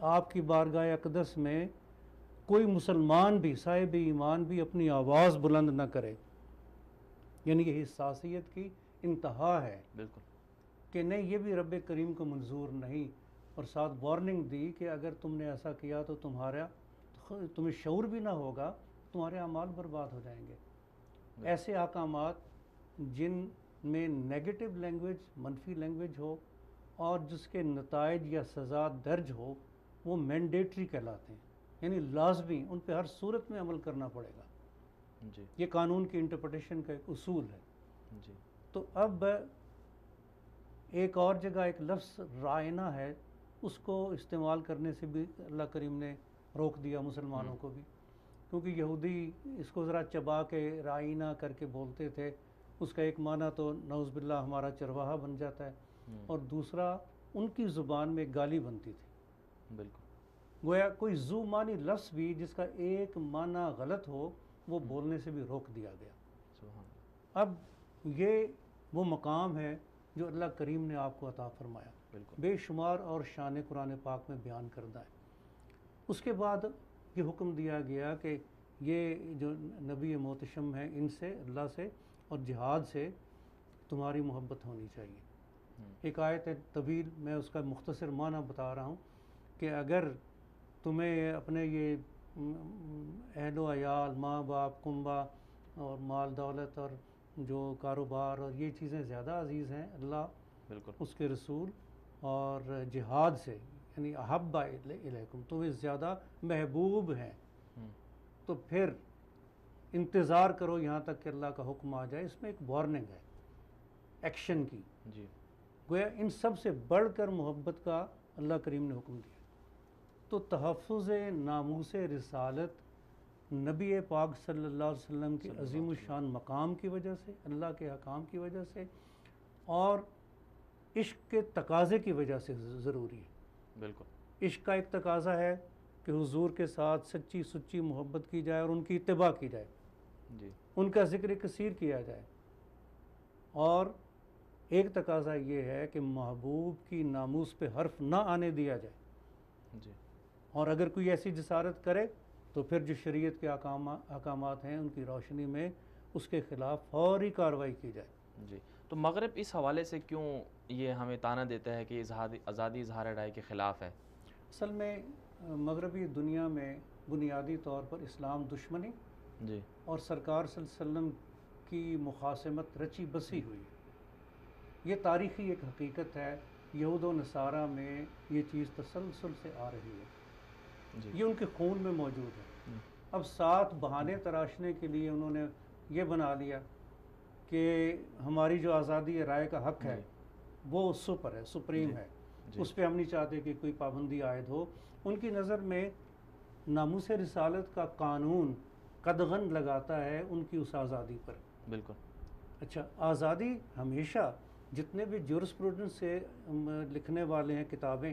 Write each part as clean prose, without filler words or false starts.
آپ کی بارگاہ اقدس میں کوئی مسلمان بھی صاحب ایمان بھی اپنی آواز بلند نہ کرے، یعنی یہ حساسیت کی انتہا ہے بالکل کہ نہیں، یہ بھی رب کریم کو منظور نہیں، اور ساتھ وارننگ دی کہ اگر تم نے ایسا کیا تو تمہیں شعور بھی نہ ہوگا، تمہارے اعمال برباد ہو جائیں گے۔ ایسے احکامات جن میں نیگیٹو لینگویج، منفی لینگویج ہو اور جس کے نتائج یا سزا درج ہو، وہ مینڈیٹری کہلاتے ہیں، یعنی لازمی، ان پہ ہر صورت میں عمل کرنا پڑے گا۔ جی یہ قانون کی انٹرپریٹیشن کا ایک اصول ہے۔ جی تو اب ایک اور جگہ ایک لفظ رائنہ ہے، اس کو استعمال کرنے سے بھی اللہ کریم نے روک دیا مسلمانوں کو بھی، کیونکہ یہودی اس کو ذرا چبا کے رائنہ کر کے بولتے تھے، اس کا ایک معنی تو نعوذ باللہ ہمارا چرواہا بن جاتا ہے، اور دوسرا ان کی زبان میں گالی بنتی تھی۔ بالکل گویا کوئی ذو معنی لفظ بھی جس کا ایک معنی غلط ہو وہ بولنے سے بھی روک دیا گیا۔ سبحان اللہ۔ اب یہ وہ مقام ہے جو اللہ کریم نے آپ کو عطا فرمایا، بالکل بے شمار اور شان قرآن پاک میں بیان کردہ ہے۔ اس کے بعد یہ حکم دیا گیا کہ یہ جو نبی محتشم ہیں ان سے، اللہ سے اور جہاد سے تمہاری محبت ہونی چاہیے۔ ایک آیت طویل، میں اس کا مختصر معنی بتا رہا ہوں کہ اگر تمہیں اپنے یہ اہل و عیال، ماں باپ، کنبہ اور مال دولت اور جو کاروبار اور یہ چیزیں زیادہ عزیز ہیں اللہ، بالکل اس کے رسول اور جہاد سے، یعنی احب الیکم، تمہیں زیادہ محبوب ہیں، تو پھر انتظار کرو یہاں تک کہ اللہ کا حکم آ جائے۔ اس میں ایک وارننگ ہے ایکشن کی، جی گویا ان سب سے بڑھ کر محبت کا اللہ کریم نے حکم دیا۔ تو تحفظ ناموس رسالت نبی پاک صلی اللہ علیہ وسلم کے عظیم الشان مقام کی وجہ سے، اللہ کے حکام کی وجہ سے اور عشق کے تقاضے کی وجہ سے ضروری ہے۔ بالکل عشق کا ایک تقاضا ہے کہ حضور کے ساتھ سچی سچی محبت کی جائے اور ان کی اتباع کی جائے، جی ان کا ذکر کثیر کیا جائے، اور ایک تقاضا یہ ہے کہ محبوب کی ناموس پہ حرف نہ آنے دیا جائے، جی اور اگر کوئی ایسی جسارت کرے تو پھر جو شریعت کے احکامات ہیں ان کی روشنی میں اس کے خلاف فوری کارروائی کی جائے۔ جی تو مغرب اس حوالے سے کیوں یہ ہمیں طعنہ دیتا ہے کہ آزادی اظہار رائے کے خلاف ہے؟ اصل میں مغربی دنیا میں بنیادی طور پر اسلام دشمنی جی اور سرکار صلی اللہ علیہ وسلم کی مخاصمت رچی بسی ہوئی ہے۔ یہ تاریخی ایک حقیقت ہے، یہود و نصارہ میں یہ چیز تسلسل سے آ رہی ہے، جی یہ ان کے خون میں موجود ہے۔ اب ساتھ بہانے تراشنے کے لیے انہوں نے یہ بنا لیا کہ ہماری جو آزادی رائے کا حق ہے وہ سپر ہے، سپریم ہے، اس پہ ہم نہیں چاہتے کہ کوئی پابندی عائد ہو۔ ان کی نظر میں ناموس رسالت کا قانون قدغن لگاتا ہے ان کی اس آزادی پر۔ بالکل اچھا، آزادی ہمیشہ جتنے بھی جورسپروڈنس سے لکھنے والے ہیں کتابیں،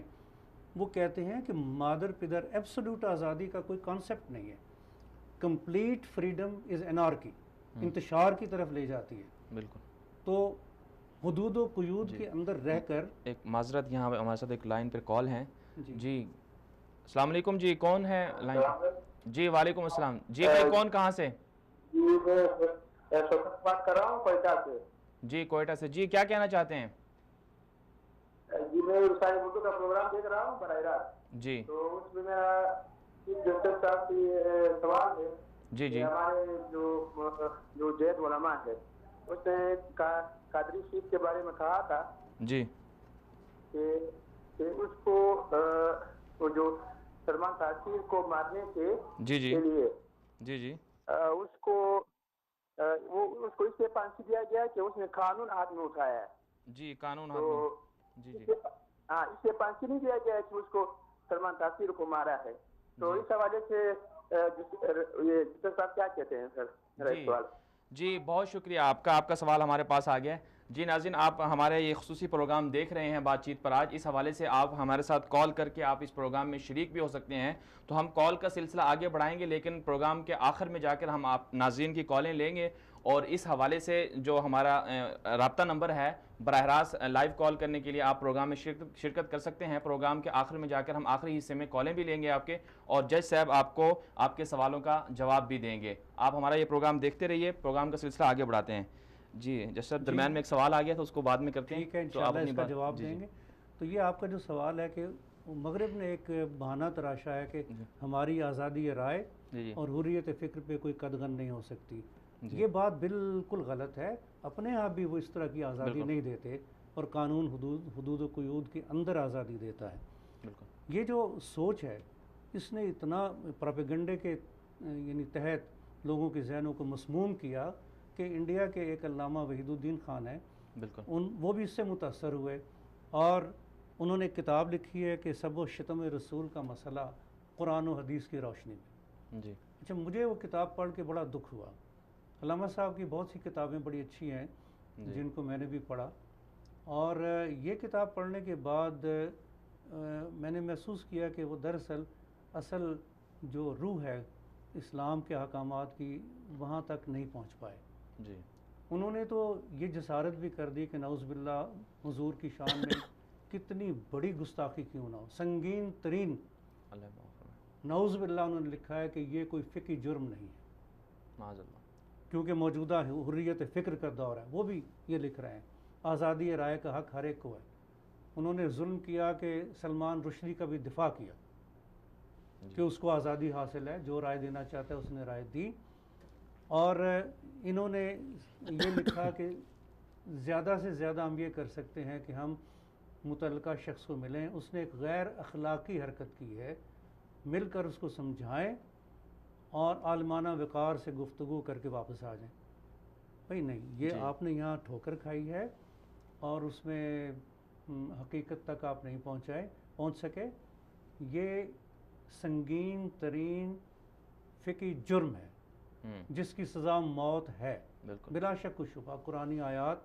وہ کہتے ہیں کہ مادر پدر ایبسولوٹ آزادی کا کوئی کانسیپٹ نہیں ہے، کمپلیٹ فریڈم از انارکی، انتشار کی طرف لے جاتی ہے۔ بالکل تو حدود و قیود کے اندر رہ کر ایک معذرت، یہاں ہمارے ساتھ ایک لائن پہ کال ہیں۔ جی جی السلام علیکم، جی کون ہے لائن پہ؟ جی وعلیکم السلام، جی بھائی کون کہاں سے؟ جی میں بات کر رہا ہوں کوئٹہ سے۔ جی کوئٹہ سے، جی کیا کہنا چاہتے ہیں؟ جی میں رسائی اردو کا پروگرام دیکھ رہا ہوں براہ راست، جی تو اس میں میرا جسٹس صاحب کی سوال ہے جی کہ جی ہمارے جو جید علماء ہے اس نے قادری شیخ کے بارے میں کہا تھا جی کہ اس کو وہ جو سلمان تاثیر کو مارنے کے جی جی لیے جی جی اس کو اس کو اس لیے پھانسی دیا گیا کہ اس نے قانون ہاتھ میں اٹھایا ہے۔ جی قانون تو ہاتھ میں، جی جی ہاں، اس سے پھانسی نہیں دیا گیا کہ اس کو سلمان تاثیر کو مارا ہے۔ تو اس حوالے سے یہ جسٹس صاحب کیا کہتے ہیں سر؟ میرا ایک سوال۔ جی بہت شکریہ آپ کا سوال ہمارے پاس آ گیا ہے۔ جی ناظرین، آپ ہمارے یہ خصوصی پروگرام دیکھ رہے ہیں بات چیت پر آج، اس حوالے سے آپ ہمارے ساتھ کال کر کے آپ اس پروگرام میں شریک بھی ہو سکتے ہیں. تو ہم کال کا سلسلہ آگے بڑھائیں گے، لیکن پروگرام کے آخر میں جا کر ہم آپ ناظرین کی کالیں لیں گے، اور اس حوالے سے جو ہمارا رابطہ نمبر ہے براہ راست لائیو کال کرنے کے لیے آپ پروگرام میں شرکت کر سکتے ہیں. پروگرام کے آخر میں جا کر ہم آخری حصے میں کالیں بھی لیں گے آپ کے، اور جج صاحب آپ کو آپ کے سوالوں کا جواب بھی دیں گے. آپ ہمارا یہ پروگرام دیکھتے رہیے، پروگرام کا سلسلہ آگے بڑھاتے ہیں. جی جس صاحب درمیان میں ایک سوال آ گیا تھا، اس کو بعد میں کرتے ہیں. ٹھیک ہے، تو آپ انشاءاللہ اپنی اس کا بات جواب جی دیں گے. تو یہ آپ کا جو سوال ہے کہ مغرب نے ایک بہانہ تراشا ہے کہ ہماری آزادی رائے جی اور حریت فکر پہ کوئی قدغن نہیں ہو سکتی. یہ بات بالکل غلط ہے. اپنے آپ بھی وہ اس طرح کی آزادی نہیں دیتے، اور قانون حدود و قیود کے اندر آزادی دیتا ہے. بالکل. یہ جو سوچ ہے اس نے اتنا پروپیگنڈے کے یعنی تحت لوگوں کے ذہنوں کو مسموم کیا کہ انڈیا کے ایک علامہ وحید الدین خان ہیں، بالکل وہ بھی اس سے متاثر ہوئے، اور انہوں نے ایک کتاب لکھی ہے کہ سب و شتم رسول کا مسئلہ قرآن و حدیث کی روشنی میں. جی. اچھا، مجھے وہ کتاب پڑھ کے بڑا دکھ ہوا. علامہ صاحب کی بہت سی کتابیں بڑی اچھی ہیں جن کو میں نے بھی پڑھا، اور یہ کتاب پڑھنے کے بعد میں نے محسوس کیا کہ وہ دراصل اصل جو روح ہے اسلام کے احکامات کی وہاں تک نہیں پہنچ پائے. جی. انہوں نے تو یہ جسارت بھی کر دی کہ نعوذ باللہ حضور کی شان میں کتنی بڑی گستاخی کیوں نہ ہو، سنگین ترین، نعوذ باللہ انہوں نے لکھا ہے کہ یہ کوئی فقہی جرم نہیں ہے، معاذ اللہ، کیونکہ موجودہ حریت فکر کا دور ہے. وہ بھی یہ لکھ رہے ہیں آزادی رائے کا حق ہر ایک کو ہے. انہوں نے ظلم کیا کہ سلمان رشدی کا بھی دفاع کیا کہ اس کو آزادی حاصل ہے، جو رائے دینا چاہتا ہے اس نے رائے دی. اور انہوں نے یہ لکھا کہ زیادہ سے زیادہ ہم یہ کر سکتے ہیں کہ ہم متعلقہ شخص کو ملیں، اس نے ایک غیر اخلاقی حرکت کی ہے، مل کر اس کو سمجھائیں اور عالمانہ وقار سے گفتگو کر کے واپس آ جائیں. بھائی نہیں، یہ آپ نے یہاں ٹھوکر کھائی ہے اور اس میں حقیقت تک آپ نہیں پہنچ سکے. یہ سنگین ترین فقہی جرم ہے جس کی سزا موت ہے، بلا شک و شبہ. قرآنی آیات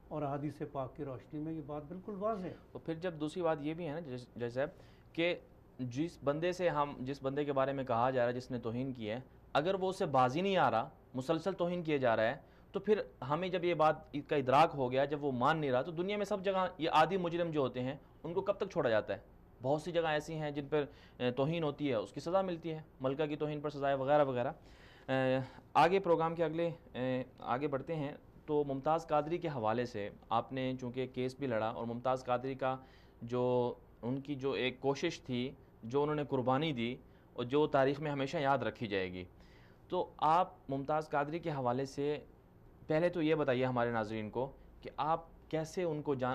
اور احادیث پاک کی روشنی میں یہ بات بالکل واضح ہے. تو پھر جب دوسری بات یہ بھی ہے نا جیسے صاحب کہ جس بندے کے بارے میں کہا جا رہا ہے جس نے توہین کی ہے، اگر وہ اسے بازی نہیں آ رہا، مسلسل توہین کیے جا رہا ہے، تو پھر ہمیں جب یہ بات کا ادراک ہو گیا، جب وہ مان نہیں رہا، تو دنیا میں سب جگہ یہ عادی مجرم جو ہوتے ہیں ان کو کب تک چھوڑا جاتا ہے؟ بہت سی جگہ ایسی ہیں جن پر توہین ہوتی ہے، اس کی سزا ملتی ہے، ملکہ کی توہین پر سزائے وغیرہ وغیرہ. آگے پروگرام کے آگے بڑھتے ہیں. تو ممتاز قادری کے حوالے سے آپ نے چونکہ کیس بھی لڑا، اور ممتاز قادری کا جو ان کی جو ایک کوشش تھی، جو انہوں نے قربانی دی، اور جو تاریخ میں ہمیشہ یاد رکھی جائے گی. تو آپ ممتاز قادری کے حوالے سے پہلے تو یہ بتائیے ہمارے ناظرین کو کہ آپ کیسے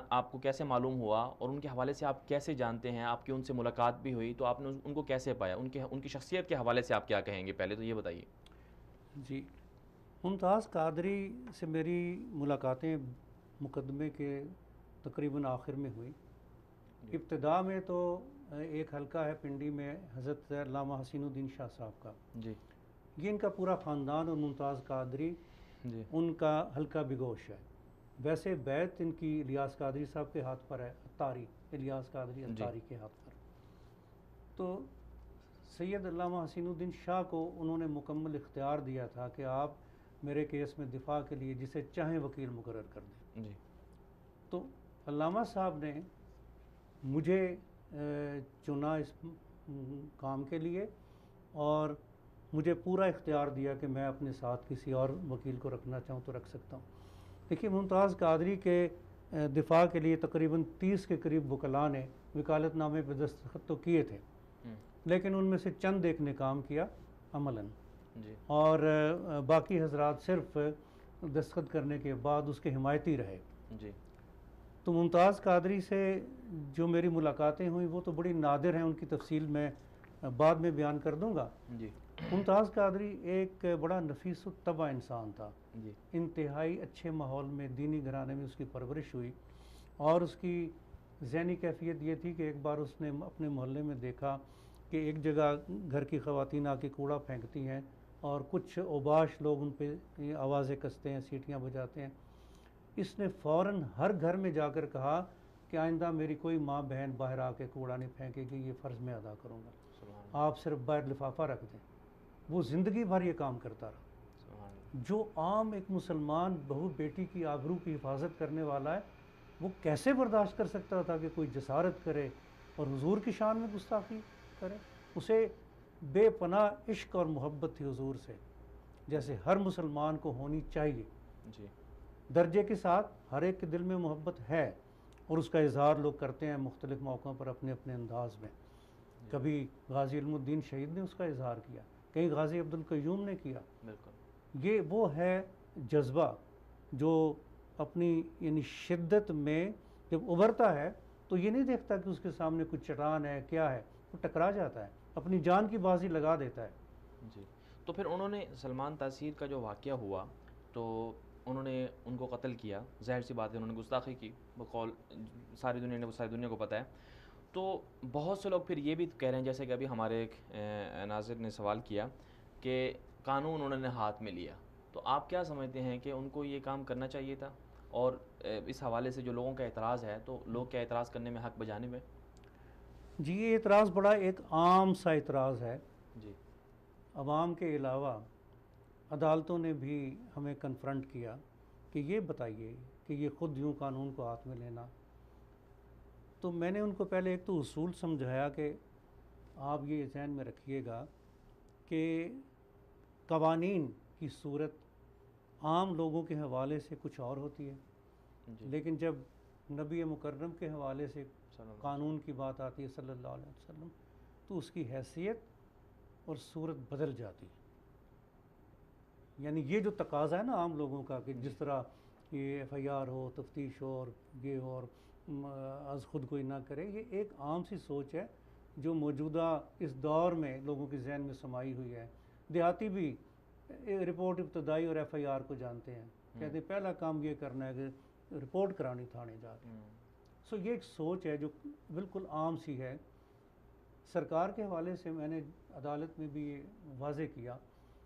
آپ کو کیسے معلوم ہوا، اور ان کے حوالے سے آپ کیسے جانتے ہیں؟ آپ کی ان سے ملاقات بھی ہوئی، تو آپ نے ان کو کیسے پایا؟ ان کی شخصیت کے حوالے سے آپ کیا کہیں گے؟ پہلے تو یہ بتائیے. جی، ممتاز قادری سے میری ملاقاتیں مقدمے کے تقریباً آخر میں ہوئی. ابتدا میں تو ایک حلقہ ہے پنڈی میں حضرت علامہ حسین الدین شاہ صاحب کا، جی، یہ ان کا پورا خاندان، اور ممتاز قادری جی، ان کا حلقہ بگوش ہے. ویسے بیت ان کی الیاس قادری صاحب کے ہاتھ پر ہے، اتاری، الیاس قادری اتاری کے ہاتھ پر. تو سید علامہ حسین الدین شاہ کو انہوں نے مکمل اختیار دیا تھا کہ آپ میرے کیس میں دفاع کے لیے جسے چاہیں وکیل مقرر کر دیں. جی. تو علامہ صاحب نے مجھے چنا اس کام کے لیے، اور مجھے پورا اختیار دیا کہ میں اپنے ساتھ کسی اور وکیل کو رکھنا چاہوں تو رکھ سکتا ہوں. دیکھیے، ممتاز قادری کے دفاع کے لیے تقریباً 30 کے قریب وکلاء نے وکالت نامے پہ دستخط تو کیے تھے، لیکن ان میں سے چند ایک نے کام کیا عملاً، اور باقی حضرات صرف دستخط کرنے کے بعد اس کے حمایتی رہے. جی. تو ممتاز قادری سے جو میری ملاقاتیں ہوئیں وہ تو بڑی نادر ہیں، ان کی تفصیل میں بعد میں بیان کر دوں گا. جی. ممتاز قادری ایک بڑا نفیس الطبع انسان تھا. جی. انتہائی اچھے ماحول میں، دینی گھرانے میں اس کی پرورش ہوئی، اور اس کی ذہنی کیفیت یہ تھی کہ ایک بار اس نے اپنے محلے میں دیکھا کہ ایک جگہ گھر کی خواتین آ کے کوڑا پھینکتی ہیں، اور کچھ اوباش لوگ ان پہ آوازیں کستے ہیں، سیٹیاں بجاتے ہیں. اس نے فوراً ہر گھر میں جا کر کہا کہ آئندہ میری کوئی ماں بہن باہر آ کے کوڑا نہیں پھینکے گی، یہ فرض میں ادا کروں گا، آپ صرف باہر لفافہ رکھ دیں۔ وہ زندگی بھر یہ کام کرتا رہا۔ جو عام ایک مسلمان بہو بیٹی کی آبرو کی حفاظت کرنے والا ہے، وہ کیسے برداشت کر سکتا تھا کہ کوئی جسارت کرے اور حضور کی شان میں گستاخی کرے؟ اسے بے پناہ عشق اور محبت تھی حضور سے، جیسے ہر مسلمان کو ہونی چاہیے۔ جی درجے کے ساتھ ہر ایک کے دل میں محبت ہے، اور اس کا اظہار لوگ کرتے ہیں مختلف موقعوں پر اپنے اپنے انداز میں۔ کبھی غازی علم الدین شہید نے اس کا اظہار کیا، کہیں غازی عبد القیوم نے کیا۔ بالکل، یہ وہ ہے جذبہ جو اپنی یعنی شدت میں جب ابھرتا ہے تو یہ نہیں دیکھتا کہ اس کے سامنے کچھ چٹان ہے کیا ہے، وہ ٹکرا جاتا ہے، اپنی جان کی بازی لگا دیتا ہے۔ جی تو پھر انہوں نے سلمان تاثیر کا جو واقعہ ہوا تو انہوں نے ان کو قتل کیا، ظاہر سی بات ہے انہوں نے گستاخی کی، بقول ساری دنیا کو پتہ ہے۔ تو بہت سے لوگ پھر یہ بھی کہہ رہے ہیں، جیسے کہ ابھی ہمارے ایک ناظر نے سوال کیا کہ قانون انہوں نے ہاتھ میں لیا، تو آپ کیا سمجھتے ہیں کہ ان کو یہ کام کرنا چاہیے تھا؟ اور اس حوالے سے جو لوگوں کا اعتراض ہے، تو لوگ کیا اعتراض کرنے میں حق بجانب ہے؟ جی یہ اعتراض بڑا ایک عام سا اعتراض ہے۔ جی عوام کے علاوہ عدالتوں نے بھی ہمیں کنفرنٹ کیا کہ یہ بتائیے کہ یہ خود یوں قانون کو ہاتھ میں لینا۔ تو میں نے ان کو پہلے ایک تو اصول سمجھایا کہ آپ یہ ذہن میں رکھیے گا کہ قوانین کی صورت عام لوگوں کے حوالے سے کچھ اور ہوتی ہے، جی لیکن جب نبی مکرم کے حوالے سے قانون کی بات آتی ہے صلی اللہ علیہ وسلم، تو اس کی حیثیت اور صورت بدل جاتی ہے۔ یعنی یہ جو تقاضا ہے نا عام لوگوں کا کہ جس طرح یہ ایف آئی آر ہو، تفتیش ہو، اور یہ ہو، اور از خود کوئی نہ کرے، یہ ایک عام سی سوچ ہے جو موجودہ اس دور میں لوگوں کے ذہن میں سمائی ہوئی ہے۔ دیہاتی بھی رپورٹ ابتدائی اور ایف آئی آر کو جانتے ہیں، کہتے ہیں پہلا کام یہ کرنا ہے کہ رپورٹ کرانی تھانے جا کے۔ سو یہ ایک سوچ ہے جو بالکل عام سی ہے۔ سرکار کے حوالے سے میں نے عدالت میں بھی یہ واضح کیا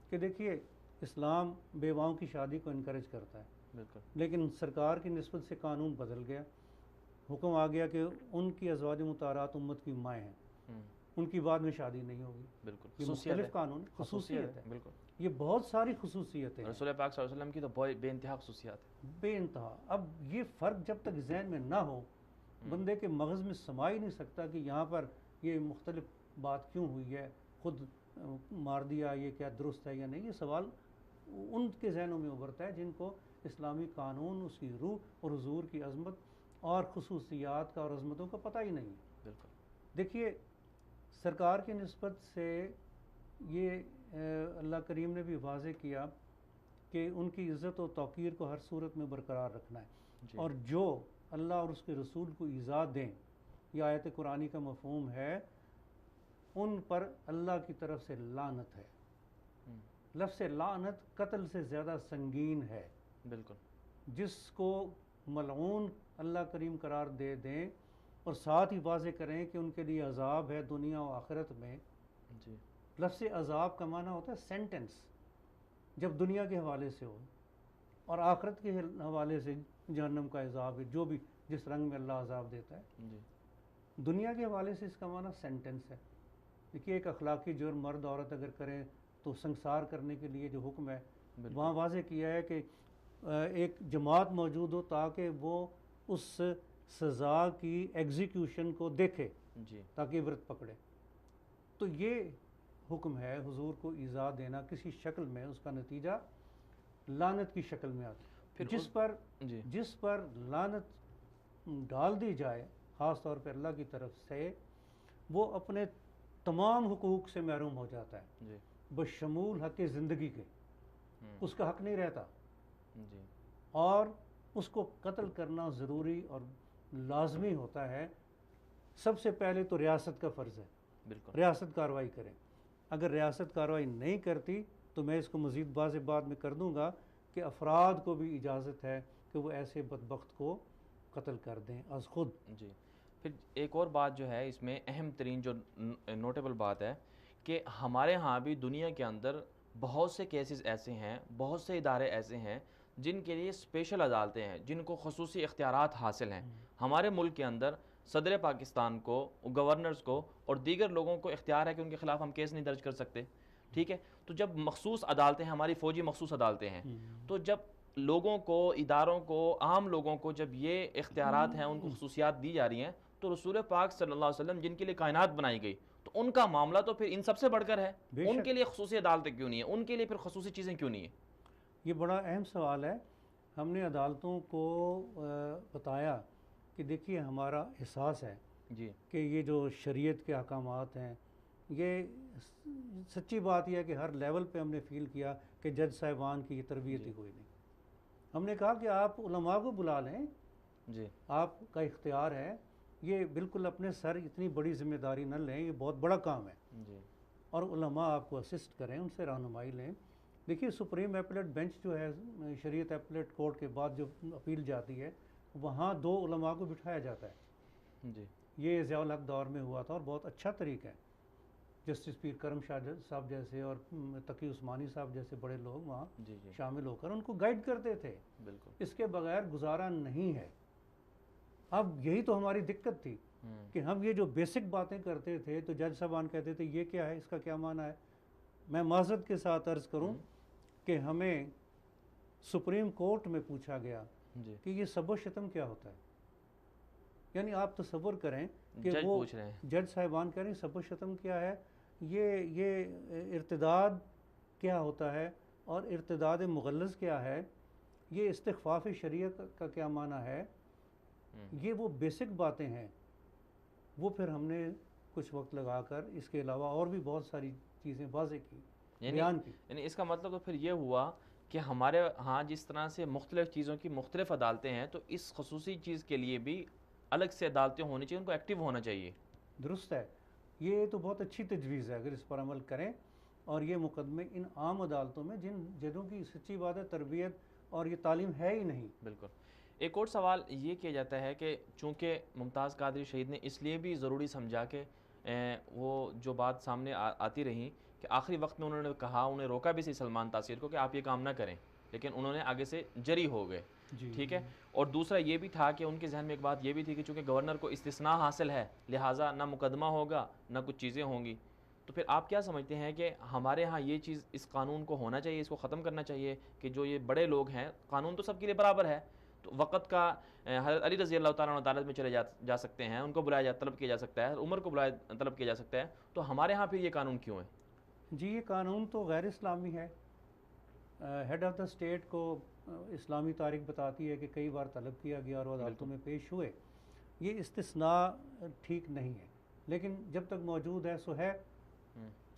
کہ دیکھیے اسلام بیواؤں کی شادی کو انکریج کرتا ہے، بالکل، لیکن سرکار کی نسبت سے قانون بدل گیا، حکم آ گیا کہ ان کی ازواج مطہرات امت کی مائیں ہیں، ان کی بعد میں شادی نہیں ہوگی۔ بالکل یہ مختلف قانون خصوصیت ہے، بالکل، یہ بہت ساری خصوصیتیں ہیں، رسول پاک صلی اللہ علیہ وسلم کی تو بے انتہا خصوصیات ہیں۔ بے انتہا۔ اب یہ فرق جب تک ذہن میں نہ ہو، بندے کے مغز میں سما ہی نہیں سکتا کہ یہاں پر یہ مختلف بات کیوں ہوئی ہے، خود مار دیا، یہ کیا درست ہے یا نہیں۔ یہ سوال ان کے ذہنوں میں ابھرتا ہے جن کو اسلامی قانون، اس کی روح اور حضور کی عظمت اور خصوصیات کا اور عظمتوں کا پتہ ہی نہیں۔ بالکل، دیکھیے سرکار کی نسبت سے یہ اللہ کریم نے بھی واضح کیا کہ ان کی عزت و توقیر کو ہر صورت میں برقرار رکھنا ہے، اور جو اللہ اور اس کے رسول کو ایذا دیں، یہ آیت قرآنی کا مفہوم ہے، ان پر اللہ کی طرف سے لعنت ہے۔ لفظ لعنت قتل سے زیادہ سنگین ہے۔ بالکل، جس کو ملعون اللہ کریم قرار دے دیں اور ساتھ ہی واضح کریں کہ ان کے لیے عذاب ہے دنیا و آخرت میں۔ جی لفظ عذاب کا معنی ہوتا ہے سینٹنس، جب دنیا کے حوالے سے ہو، اور آخرت کے حوالے سے جہنم کا عذاب ہے، جو بھی جس رنگ میں اللہ عذاب دیتا ہے۔ جی دنیا کے حوالے سے اس کا معنی سینٹنس ہے۔ دیکھیے ایک اخلاقی جرم مرد عورت اگر کریں تو سنسار کرنے کے لیے جو حکم ہے وہاں واضح کیا ہے کہ ایک جماعت موجود ہو تاکہ وہ اس سزا کی ایگزیکیوشن کو دیکھے، جی تاکہ عبرت پکڑے۔ تو یہ حکم ہے حضور کو ایذا دینا کسی شکل میں، اس کا نتیجہ لعنت کی شکل میں آتا ہے۔ جس پر لعنت ڈال دی جائے خاص طور پہ اللہ کی طرف سے، وہ اپنے تمام حقوق سے محروم ہو جاتا ہے، بشمول حق زندگی کے۔ اس کا حق نہیں رہتا، اور اس کو قتل کرنا ضروری اور لازمی ہوتا ہے۔ سب سے پہلے تو ریاست کا فرض ہے، ریاست کارروائی کرے۔ اگر ریاست کارروائی نہیں کرتی تو میں اس کو مزید واضح بعد میں کر دوں گا کہ افراد کو بھی اجازت ہے کہ وہ ایسے بدبخت کو قتل کر دیں از خود۔ جی پھر ایک اور بات جو ہے اس میں اہم ترین جو نوٹیبل بات ہے کہ ہمارے ہاں بھی دنیا کے اندر بہت سے کیسز ایسے ہیں، بہت سے ادارے ایسے ہیں جن کے لیے اسپیشل عدالتیں ہیں، جن کو خصوصی اختیارات حاصل ہیں. ہمارے ملک کے اندر صدر پاکستان کو، گورنرز کو اور دیگر لوگوں کو اختیار ہے کہ ان کے خلاف ہم کیس نہیں درج کر سکتے. ٹھیک ہے، تو جب مخصوص عدالتیں ہیں، ہماری فوجی مخصوص عدالتیں ہیں، تو جب لوگوں کو، اداروں کو، عام لوگوں کو جب یہ اختیارات ہیں، ان کو خصوصیات دی جا رہی ہیں، تو رسول پاک صلی اللہ علیہ وسلم جن کے لیے کائنات بنائی گئی، تو ان کا معاملہ تو پھر ان سب سے بڑھ کر ہے. ان کے لیے خصوصی عدالتیں کیوں نہیں ہیں؟ ان کے لیے پھر خصوصی چیزیں کیوں نہیں ہیں؟ یہ بڑا اہم سوال ہے. ہم نے عدالتوں کو بتایا کہ دیکھیے ہمارا احساس ہے جی کہ یہ جو شریعت کے احکامات ہیں، یہ سچی بات یہ ہے کہ ہر لیول پہ ہم نے فیل کیا کہ جج صاحبان کی یہ تربیت ہی کوئی نہیں. ہم نے کہا کہ آپ علماء کو بلا لیں، جی آپ کا اختیار ہے، یہ بالکل اپنے سر اتنی بڑی ذمہ داری نہ لیں، یہ بہت بڑا کام ہے، جی اور علماء آپ کو اسسٹ کریں، ان سے رہنمائی لیں. دیکھیے سپریم ایپلیٹ بینچ جو ہے شریعت ایپلیٹ کورٹ کے بعد جو اپیل جاتی ہے، وہاں 2 علماء کو بٹھایا جاتا ہے. جی یہ ضیاء الحق دور میں ہوا تھا اور بہت اچھا طریقہ ہے. جسٹس پیر کرم شاہ صاحب جیسے اور تقی عثمانی صاحب جیسے بڑے لوگ وہاں جی جی شامل ہو کر ان کو گائیڈ کرتے تھے. بالکل. اس کے بغیر گزارا نہیں ہے. اب یہی تو ہماری دقت تھی کہ ہم یہ جو بیسک باتیں کرتے تھے تو جج صاحبان کہتے تھے یہ کیا ہے، اس کا کیا معنی ہے. میں معذرت کے ساتھ عرض کروں کہ ہمیں سپریم کورٹ میں پوچھا گیا جی کہ یہ سب و شتم کیا ہوتا ہے. یعنی آپ تصور کریں کہ جج وہ پوچھ رہے ہیں. جج صاحبان کہہ رہے ہیں سب و شتم کیا ہے، یہ ارتداد کیا ہوتا ہے، اور ارتداد مغلظ کیا ہے، یہ استخفاف شریعت کا کیا معنی ہے. یہ وہ بیسک باتیں ہیں. وہ پھر ہم نے کچھ وقت لگا کر اس کے علاوہ اور بھی بہت ساری چیزیں واضح کی، بیان کی. یعنی اس کا مطلب تو پھر یہ ہوا کہ ہمارے ہاں جس طرح سے مختلف چیزوں کی مختلف عدالتیں ہیں، تو اس خصوصی چیز کے لیے بھی الگ سے عدالتیں ہونی چاہیے، ان کو ایکٹیو ہونا چاہیے. درست ہے. یہ تو بہت اچھی تجویز ہے اگر اس پر عمل کریں، اور یہ مقدمے ان عام عدالتوں میں جن ججوں کی سچی بات ہے تربیت اور یہ تعلیم ہے ہی نہیں. بالکل. ایک اور سوال یہ کیا جاتا ہے کہ چونکہ ممتاز قادری شہید نے اس لیے بھی ضروری سمجھا کہ وہ جو بات سامنے آتی رہی کہ آخری وقت میں انہوں نے کہا، انہیں روکا بھی سی سلمان تاثیر کو کہ آپ یہ کام نہ کریں، لیکن انہوں نے آگے سے جری ہو گئے. ٹھیک ہے. اور دوسرا یہ بھی تھا کہ ان کے ذہن میں ایک بات یہ بھی تھی کہ چونکہ گورنر کو استثناء حاصل ہے، لہٰذا نہ مقدمہ ہوگا نہ کچھ چیزیں ہوں گی. تو پھر آپ کیا سمجھتے ہیں کہ ہمارے ہاں یہ چیز اس قانون کو ہونا چاہیے، اس کو ختم کرنا چاہیے کہ جو یہ بڑے لوگ ہیں، قانون تو سب کے لیے برابر ہے، تو وقت کا حضرت علی رضی اللہ تعالیٰ عنہ عدالت میں چلے جا سکتے ہیں، ان کو بلایا طلب کیا جا سکتا ہے، عمر کو بلایا طلب کیا جا سکتا ہے، تو ہمارے ہاں پھر یہ قانون کیوں ہے؟ جی یہ قانون تو غیر اسلامی ہے. ہیڈ آف دا اسٹیٹ کو اسلامی تاریخ بتاتی ہے کہ کئی بار طلب کیا گیا اور وہ عدالتوں میں پیش ہوئے. یہ استثناء ٹھیک نہیں ہے، لیکن جب تک موجود ہے سو ہے.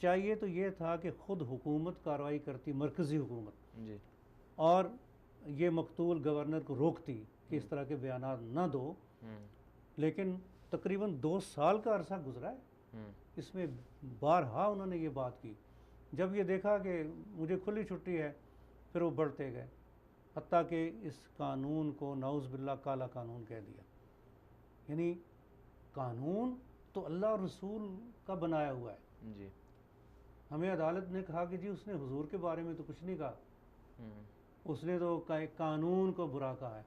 چاہیے تو یہ تھا کہ خود حکومت کارروائی کرتی، مرکزی حکومت، جی اور یہ مقتول گورنر کو روکتی کہ اس طرح کے بیانات نہ دو. لیکن تقریباً 2 سال کا عرصہ گزرا ہے، اس میں بارہا انہوں نے یہ بات کی. جب یہ دیکھا کہ مجھے کھلی چھٹی ہے، پھر وہ بڑھتے گئے، حتیٰ کہ اس قانون کو نعوذ باللہ کالا قانون کہہ دیا. یعنی قانون تو اللہ اور رسول کا بنایا ہوا ہے. جی ہمیں عدالت نے کہا کہ جی اس نے حضور کے بارے میں تو کچھ نہیں کہا، اس نے تو قانون کو برا کہا ہے.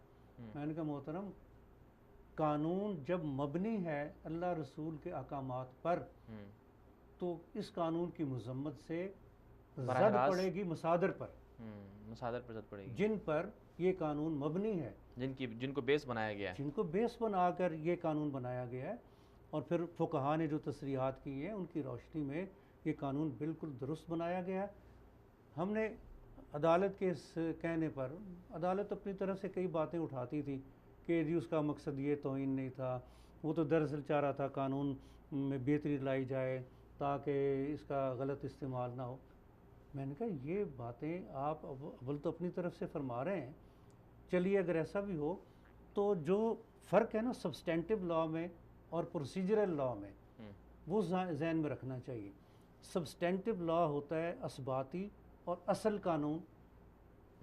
میں نے کہا محترم، قانون جب مبنی ہے اللہ رسول کے احکامات پر، تو اس قانون کی مذمت سے زد پڑے گی مصادر پر، مصادر پر زد پڑے گی، جن پر یہ قانون مبنی ہے، جن کو بیس بنایا گیا ہے، جن کو بیس بنا کر یہ قانون بنایا گیا ہے. اور پھر فقہا نے جو تصریحات کی ہیں ان کی روشنی میں یہ قانون بالکل درست بنایا گیا ہے. ہم نے عدالت کے اس کہنے پر، عدالت اپنی طرف سے کئی باتیں اٹھاتی تھی کہ جی اس کا مقصد یہ توہین نہیں تھا، وہ تو دراصل چاہ رہا تھا قانون میں بہتری لائی جائے تاکہ اس کا غلط استعمال نہ ہو. میں نے کہا یہ باتیں آپ اول تو اپنی طرف سے فرما رہے ہیں، چلیے اگر ایسا بھی ہو تو جو فرق ہے نا سبسٹینٹیو لا میں اور پروسیجرل لا میں، وہ ذہن میں رکھنا چاہیے. سبسٹینٹیو لا ہوتا ہے اثباتی اور اصل قانون،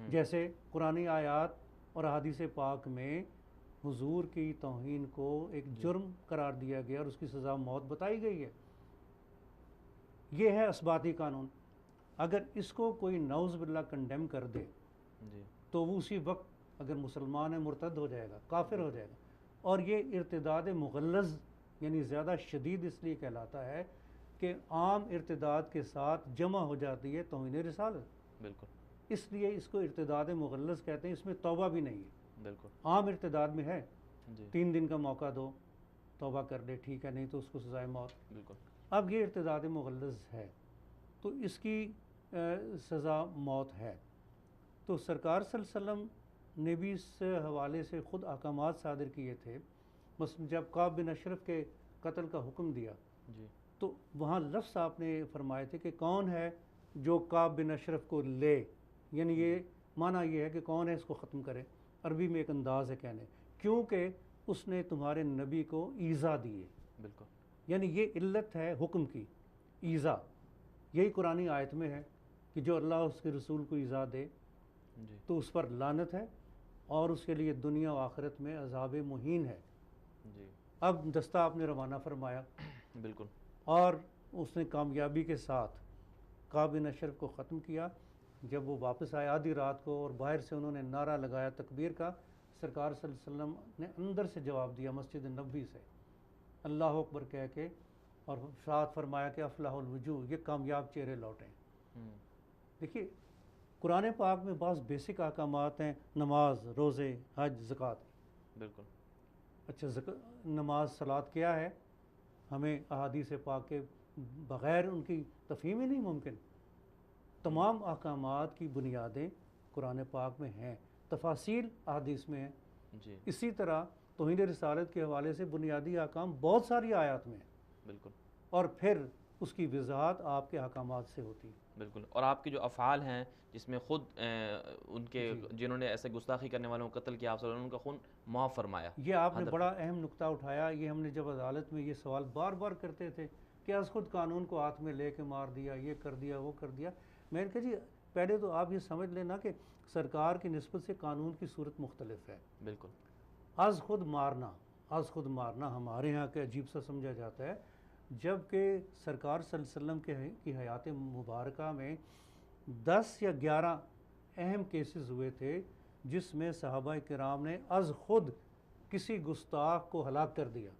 جیسے قرآنی آیات اور احادیث پاک میں حضور کی توہین کو ایک جرم قرار دیا گیا اور اس کی سزا موت بتائی گئی ہے. یہ ہے اثباتی قانون. اگر اس کو کوئی نعوذ باللہ کنڈیم کر دے جی تو وہ اسی وقت اگر مسلمان ہے مرتد ہو جائے گا، کافر ہو جائے گا. اور یہ ارتداد مغلظ یعنی زیادہ شدید اس لیے کہلاتا ہے کہ عام ارتداد کے ساتھ جمع ہو جاتی ہے توہین رسالت، بالکل اس لیے اس کو ارتداد مغلظ کہتے ہیں. اس میں توبہ بھی نہیں ہے. بالکل. عام ارتداد میں ہے جی 3 دن کا موقع دو، توبہ کر لے ٹھیک ہے، نہیں تو اس کو سزائے موت. بالکل. اب یہ ارتداد مغلظ ہے تو اس کی سزا موت ہے. تو سرکار صلی اللہ علیہ وسلم نے بھی اس حوالے سے خود احکامات صادر کیے تھے. مثلا جب کعب بن اشرف کے قتل کا حکم دیا جی تو وہاں لفظ آپ نے فرمائے تھے کہ کون ہے جو کعب بن اشرف کو لے، یعنی یہ معنی یہ ہے کہ کون ہے اس کو ختم کرے. عربی میں ایک انداز ہے کہنے، کیونکہ اس نے تمہارے نبی کو ایذا دی ہے. بالکل. یعنی یہ علت ہے حکم کی، ایذا. یہی قرآنی آیت میں ہے کہ جو اللہ اس کے رسول کو ایذا دے جی تو اس پر لعنت ہے اور اس کے لیے دنیا و آخرت میں عذاب مہین ہے. جی اب دستہ آپ نے روانہ فرمایا بالکل. اور اس نے کامیابی کے ساتھ کعب بن اشرف کو ختم کیا. جب وہ واپس آئے آدھی رات کو اور باہر سے انہوں نے نعرہ لگایا تکبیر کا، سرکار صلی اللہ علیہ وسلم نے اندر سے جواب دیا مسجد نبوی سے اللہ اکبر کہہ کے، اور ساتھ فرمایا کہ افلاح الوجوہ، یہ کامیاب چہرے لوٹیں. دیکھیے قرآن پاک میں بعض بیسک احکامات ہیں، نماز، روزے، حج، زکوٰۃ. بالکل. اچھا نماز صلاۃ کیا ہے؟ ہمیں احادیث پاک کے بغیر ان کی تفہیم ہی نہیں ممکن. تمام احکامات کی بنیادیں قرآن پاک میں ہیں، تفاصیل احادیث میں ہیں. جی اسی طرح توہین رسالت کے حوالے سے بنیادی احکام بہت ساری آیات میں ہیں، بالکل. اور پھر اس کی وضاحت آپ کے احکامات سے ہوتی ہے. بالکل. اور آپ کے جو افعال ہیں جس میں خود ان کے جی. جنہوں نے ایسے گستاخی کرنے والوں کو قتل کیا، آپ صلی اللہ علیہ وسلم ان کا خون معاف فرمایا. یہ آپ نے ہدف. بڑا اہم نقطہ اٹھایا. یہ ہم نے جب عدالت میں یہ سوال بار بار کرتے تھے کہ از خود قانون کو ہاتھ میں لے کے مار دیا، یہ کر دیا، وہ کر دیا. میں نے کہا جی پہلے تو آپ یہ سمجھ لینا کہ سرکار کی نسبت سے قانون کی صورت مختلف ہے. بالکل. از خود مارنا ہمارے ہاں کے عجیب سا سمجھا جاتا ہے، جبکہ سرکار صلی اللہ علیہ وسلم کی حیات مبارکہ میں 10 یا 11 اہم کیسز ہوئے تھے جس میں صحابہ کرام نے از خود کسی گستاخ کو ہلاک کر دیا.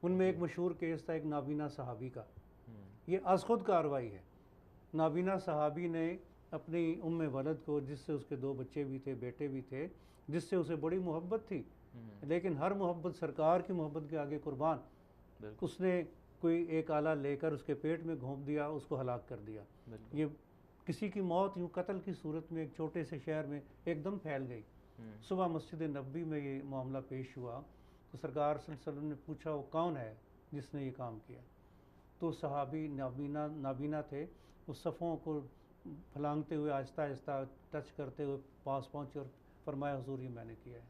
ان میں ایک مشہور کیس تھا ایک نابینا صحابی کا. یہ از خود کارروائی ہے. نابینا صحابی نے اپنی ولد کو، جس سے اس کے 2 بچے بھی تھے، بیٹے بھی تھے، جس سے اسے بڑی محبت تھی، لیکن ہر محبت سرکار کی محبت کے آگے قربان، اس نے کوئی ایک آلہ لے کر اس کے پیٹ میں گھونپ دیا، اس کو ہلاک کر دیا. یہ کسی کی موت یوں قتل کی صورت میں ایک چھوٹے سے شہر میں ایک دم پھیل گئی. صبح مسجد نبوی میں یہ معاملہ پیش ہوا تو سرکار صلی اللہ علیہ وسلم نے پوچھا وہ کون ہے جس نے یہ کام کیا؟ تو صحابی نابینا تھے، اس صفوں کو پھلانگتے ہوئے آہستہ آہستہ ٹچ کرتے ہوئے پاس پہنچے اور فرمایا حضور یہ میں نے کیا ہے،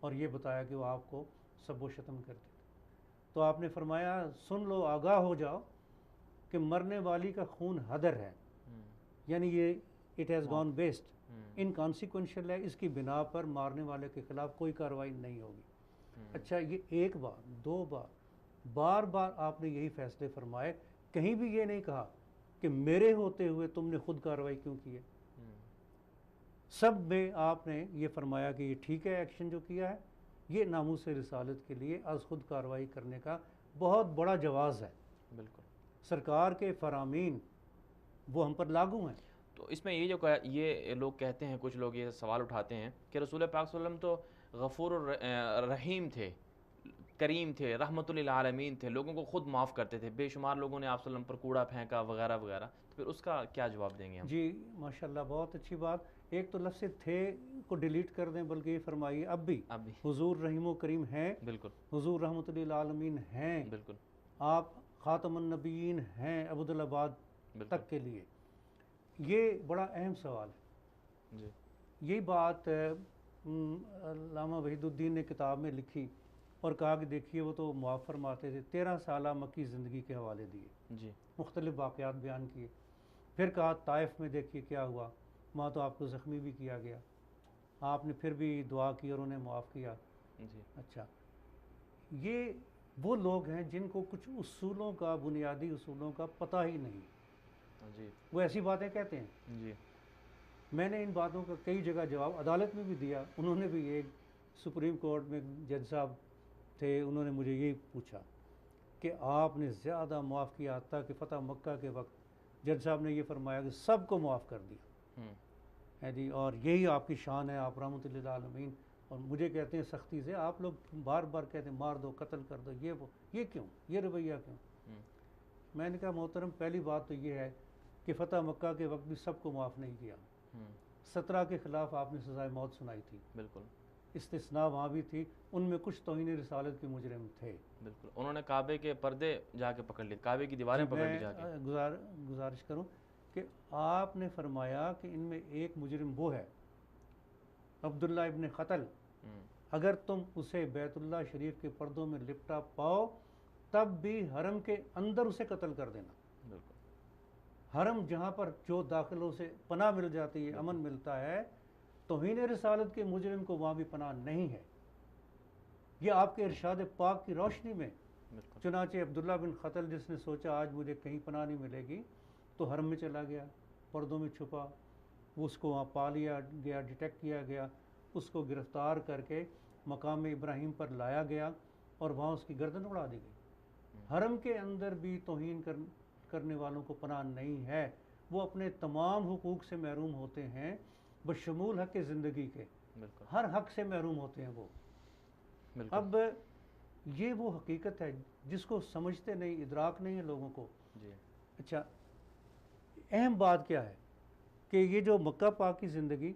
اور یہ بتایا کہ وہ آپ کو سب و شتم کرتے تھے. تو آپ نے فرمایا سن لو، آگاہ ہو جاؤ کہ مرنے والی کا خون ہدر ہے، یعنی یہ اٹ ہیز گون ویسٹ، انکانسیکوینشل ہے. اس کی بنا پر مارنے والے کے خلاف کوئی کارروائی نہیں ہوگی. اچھا یہ ایک بار 2 بار بار آپ نے یہی فیصلے فرمائے، کہیں بھی یہ نہیں کہا کہ میرے ہوتے ہوئے تم نے خود کارروائی کیوں کی ہے. سب میں آپ نے یہ فرمایا کہ یہ ٹھیک ہے ایکشن جو کیا ہے، یہ ناموس رسالت کے لیے از خود کارروائی کرنے کا بہت بڑا جواز ہے. بالکل. سرکار کے فرامین وہ ہم پر لاگو ہیں. تو اس میں یہ لوگ کہتے ہیں، کچھ لوگ یہ سوال اٹھاتے ہیں کہ رسول پاک صلی اللہ علیہ وسلم تو غفور الرحیم تھے، کریم تھے، رحمت للعالمین تھے، لوگوں کو خود معاف کرتے تھے. بے شمار لوگوں نے آپ صلی اللہ علیہ وسلم پر کوڑا پھینکا وغیرہ وغیرہ، تو پھر اس کا کیا جواب دیں گے ہم؟ جی ماشاءاللہ بہت اچھی بات. ایک تو لفظ تھے کو ڈیلیٹ کر دیں، بلکہ یہ فرمائیے اب بھی حضور رحیم و کریم ہیں، بالکل. حضور رحمت للعالمین ہیں، بالکل. آپ خاتم النبیین ہیں ابدالآباد تک کے لیے. یہ بڑا اہم سوال ہے. جی. یہی بات علامہ وحید الدین نے کتاب میں لکھی اور کہا کہ دیکھیے وہ تو معاف فرماتے تھے. 13 سالہ مکی زندگی کے حوالے دیے، جی. مختلف واقعات بیان کیے. پھر کہا طائف میں دیکھیے کیا ہوا، وہاں تو آپ کو زخمی بھی کیا گیا، آپ نے پھر بھی دعا کی اور انہیں معاف کیا. جی. اچھا یہ وہ لوگ ہیں جن کو کچھ اصولوں کا، بنیادی اصولوں کا پتہ ہی نہیں. جی. وہ ایسی باتیں کہتے ہیں. جی. میں نے ان باتوں کا کئی جگہ جواب عدالت میں بھی دیا. انہوں نے بھی ایک سپریم کورٹ میں جج صاحب تھے, انہوں نے مجھے یہی پوچھا کہ آپ نے زیادہ معاف کیا, حتیٰ کہ فتح مکہ کے وقت جج صاحب نے یہ فرمایا کہ سب کو معاف کر دیا ہے جی, اور یہی آپ کی شان ہے, آپ رحمۃ للعالمین. اور مجھے کہتے ہیں سختی سے, آپ لوگ بار بار کہتے ہیں مار دو, قتل کر دو, یہ کیوں, یہ رویہ کیوں؟ میں نے کہا محترم, پہلی بات تو یہ ہے کہ فتح مکہ کے وقت بھی سب کو معاف نہیں کیا. 17 کے خلاف آپ نے سزائے موت سنائی تھی, بالکل استثناء وہاں بھی تھی, ان میں کچھ توہین رسالت کے مجرم تھے. بالکل. انہوں نے کعبے کے پردے جا کے پکڑ لیے, کعبے کی دیواریں پکڑ لی جا کے. میں گزارش کروں کہ آپ نے فرمایا کہ ان میں ایک مجرم وہ ہے عبداللہ ابن قتل, اگر تم اسے بیت اللہ شریف کے پردوں میں لپٹا پاؤ تب بھی حرم کے اندر اسے قتل کر دینا. بالکل. حرم جہاں پر جو داخلوں سے پناہ مل جاتی ہے, امن ملتا ہے, توہین رسالت کے مجرم کو وہاں بھی پناہ نہیں ہے. یہ آپ کے ارشاد پاک کی روشنی میں. چنانچہ عبداللہ بن قتل جس نے سوچا آج مجھے کہیں پناہ نہیں ملے گی, تو حرم میں چلا گیا, پردوں میں چھپا, اس کو وہاں پا لیا گیا, ڈیٹیکٹ کیا گیا, اس کو گرفتار کر کے مقام ابراہیم پر لایا گیا اور وہاں اس کی گردن اڑا دی گئی. حرم کے اندر بھی توہین کرنے والوں کو پناہ نہیں ہے, وہ اپنے تمام حقوق سے محروم ہوتے ہیں بشمول حق زندگی کے, ہر حق سے محروم ہوتے ہیں وہ. اب یہ وہ حقیقت ہے جس کو سمجھتے نہیں, ادراک نہیں ہے لوگوں کو. اچھا, اہم بات کیا ہے کہ یہ جو مکہ پاک کی زندگی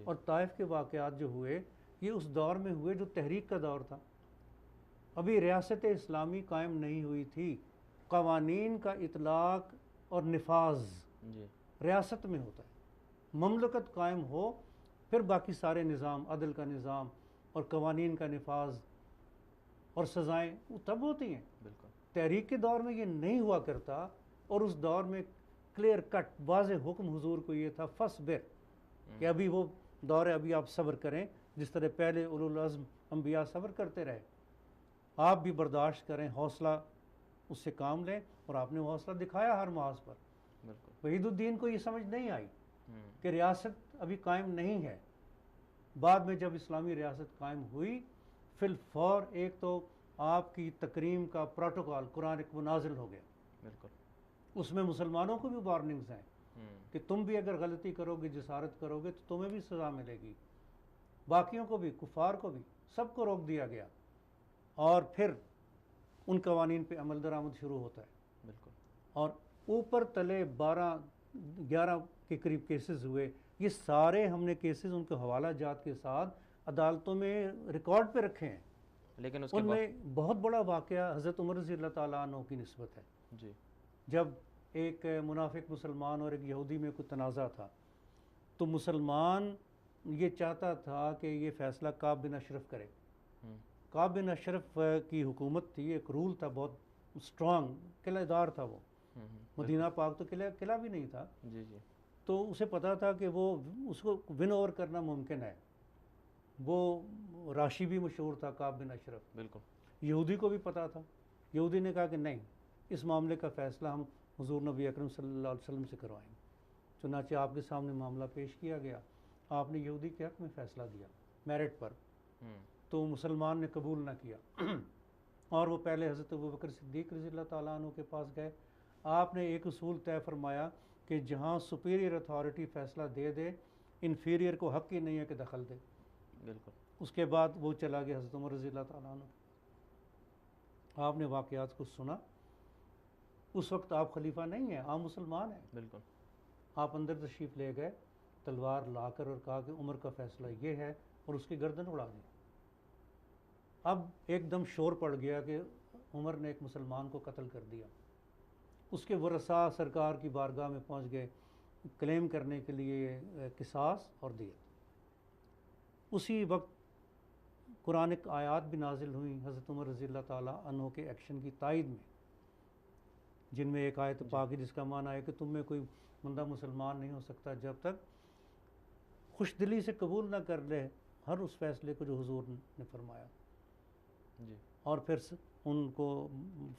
اور طائف کے واقعات جو ہوئے, یہ اس دور میں ہوئے جو تحریک کا دور تھا. ابھی ریاست اسلامی قائم نہیں ہوئی تھی, قوانین کا اطلاق اور نفاذ ریاست میں ہوتا ہے. مملکت قائم ہو پھر باقی سارے نظام, عدل کا نظام اور قوانین کا نفاذ اور سزائیں وہ تب ہوتی ہیں. تحریک کے دور میں یہ نہیں ہوا کرتا, اور اس دور میں کلیئر کٹ واضح حکم حضور کو یہ تھا فصبر, کہ ابھی وہ دور ہے, ابھی آپ صبر کریں, جس طرح پہلے اولو العزم انبیاء صبر کرتے رہے, آپ بھی برداشت کریں, حوصلہ اس سے کام لیں. اور آپ نے حوصلہ دکھایا ہر محاذ پر. وحید الدین کو یہ سمجھ نہیں آئی کہ ریاست ابھی قائم نہیں ہے. بعد میں جب اسلامی ریاست قائم ہوئی, فی الفور ایک تو آپ کی تکریم کا پروٹوکول قرآن کو نازل ہو گیا. اس میں مسلمانوں کو بھی وارننگز ہیں کہ تم بھی اگر غلطی کرو گے, جسارت کرو گے, تو تمہیں بھی سزا ملے گی. باقیوں کو بھی, کفار کو بھی, سب کو روک دیا گیا. اور پھر ان قوانین پہ عمل درآمد شروع ہوتا ہے. اور اوپر تلے 11 کے قریب کیسز ہوئے. یہ سارے ہم نے کیسز ان کے حوالہ جات کے ساتھ عدالتوں میں ریکارڈ پہ رکھے ہیں. لیکن ان میں بہت بڑا واقعہ حضرت عمر رضی اللہ تعالیٰ عنہ کی نسبت ہے. جب ایک منافق مسلمان اور ایک یہودی میں کوئی تنازع تھا, تو مسلمان یہ چاہتا تھا کہ یہ فیصلہ کعب بن اشرف کرے. کعب بن اشرف کی حکومت تھی, ایک رول تھا بہت اسٹرانگ, قلعہ دار تھا وہ. مدینہ پاک تو قلعہ بھی نہیں تھا, تو اسے پتا تھا کہ وہ اس کو ون اوور کرنا ممکن ہے. وہ راشی بھی مشہور تھا کعب بن اشرف. یہودی کو بھی پتا تھا. یہودی نے کہا کہ نہیں, اس معاملے کا فیصلہ ہم حضور نبی اکرم صلی اللہ علیہ وسلم سے کروائیں گے. چنانچہ آپ کے سامنے معاملہ پیش کیا گیا, آپ نے یہودی کے حق میں فیصلہ دیا میرٹ پر, تو مسلمان نے قبول نہ کیا. اور وہ پہلے حضرت ابوبکر صدیق رضی اللہ تعالیٰ عنہ کے پاس گئے. آپ نے ایک اصول طے فرمایا کہ جہاں سپیریئر اتھارٹی فیصلہ دے دے, انفیریئر کو حق ہی نہیں ہے کہ دخل دے. اس کے بعد وہ چلا گیا حضرت عمر رضی اللہ تعالیٰ عنہ. آپ نے واقعات کو سنا. اس وقت آپ خلیفہ نہیں ہیں, آپ مسلمان ہیں. آپ اندر تشریف لے گئے تلوار لا کر, اور کہا کہ عمر کا فیصلہ یہ ہے, اور اس کی گردن اڑا دی. اب ایک دم شور پڑ گیا کہ عمر نے ایک مسلمان کو قتل کر دیا. اس کے ورثاء سرکار کی بارگاہ میں پہنچ گئے کلیم کرنے کے لیے قصاص اور دیت. اسی وقت قرآنک آیات بھی نازل ہوئیں حضرت عمر رضی اللہ تعالیٰ عنہ کے ایکشن کی تائید میں, جن میں ایک آیت پاک ہے جس کا معنی ہے کہ تم میں کوئی بندہ مسلمان نہیں ہو سکتا جب تک خوش دلی سے قبول نہ کر لے ہر اس فیصلے کو جو حضور نے فرمایا. اور پھر ان کو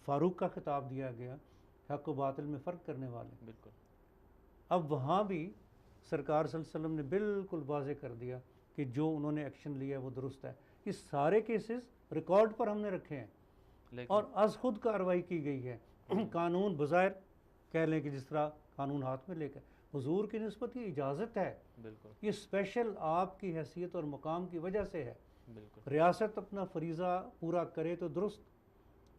فاروق کا خطاب دیا گیا, حق و باطل میں فرق کرنے والے. اب وہاں بھی سرکار صلی اللہ علیہ وسلم نے بالکل واضح کر دیا کہ جو انہوں نے ایکشن لیا ہے وہ درست ہے. یہ سارے کیسز ریکارڈ پر ہم نے رکھے ہیں اور از خود کارروائی کی گئی ہے. قانون بظاہر کہہ لیں کہ جس طرح قانون ہاتھ میں لے کر حضور کی نسبت یہ اجازت ہے, بالکل یہ اسپیشل آپ کی حیثیت اور مقام کی وجہ سے ہے. بالکل ریاست اپنا فریضہ پورا کرے تو درست.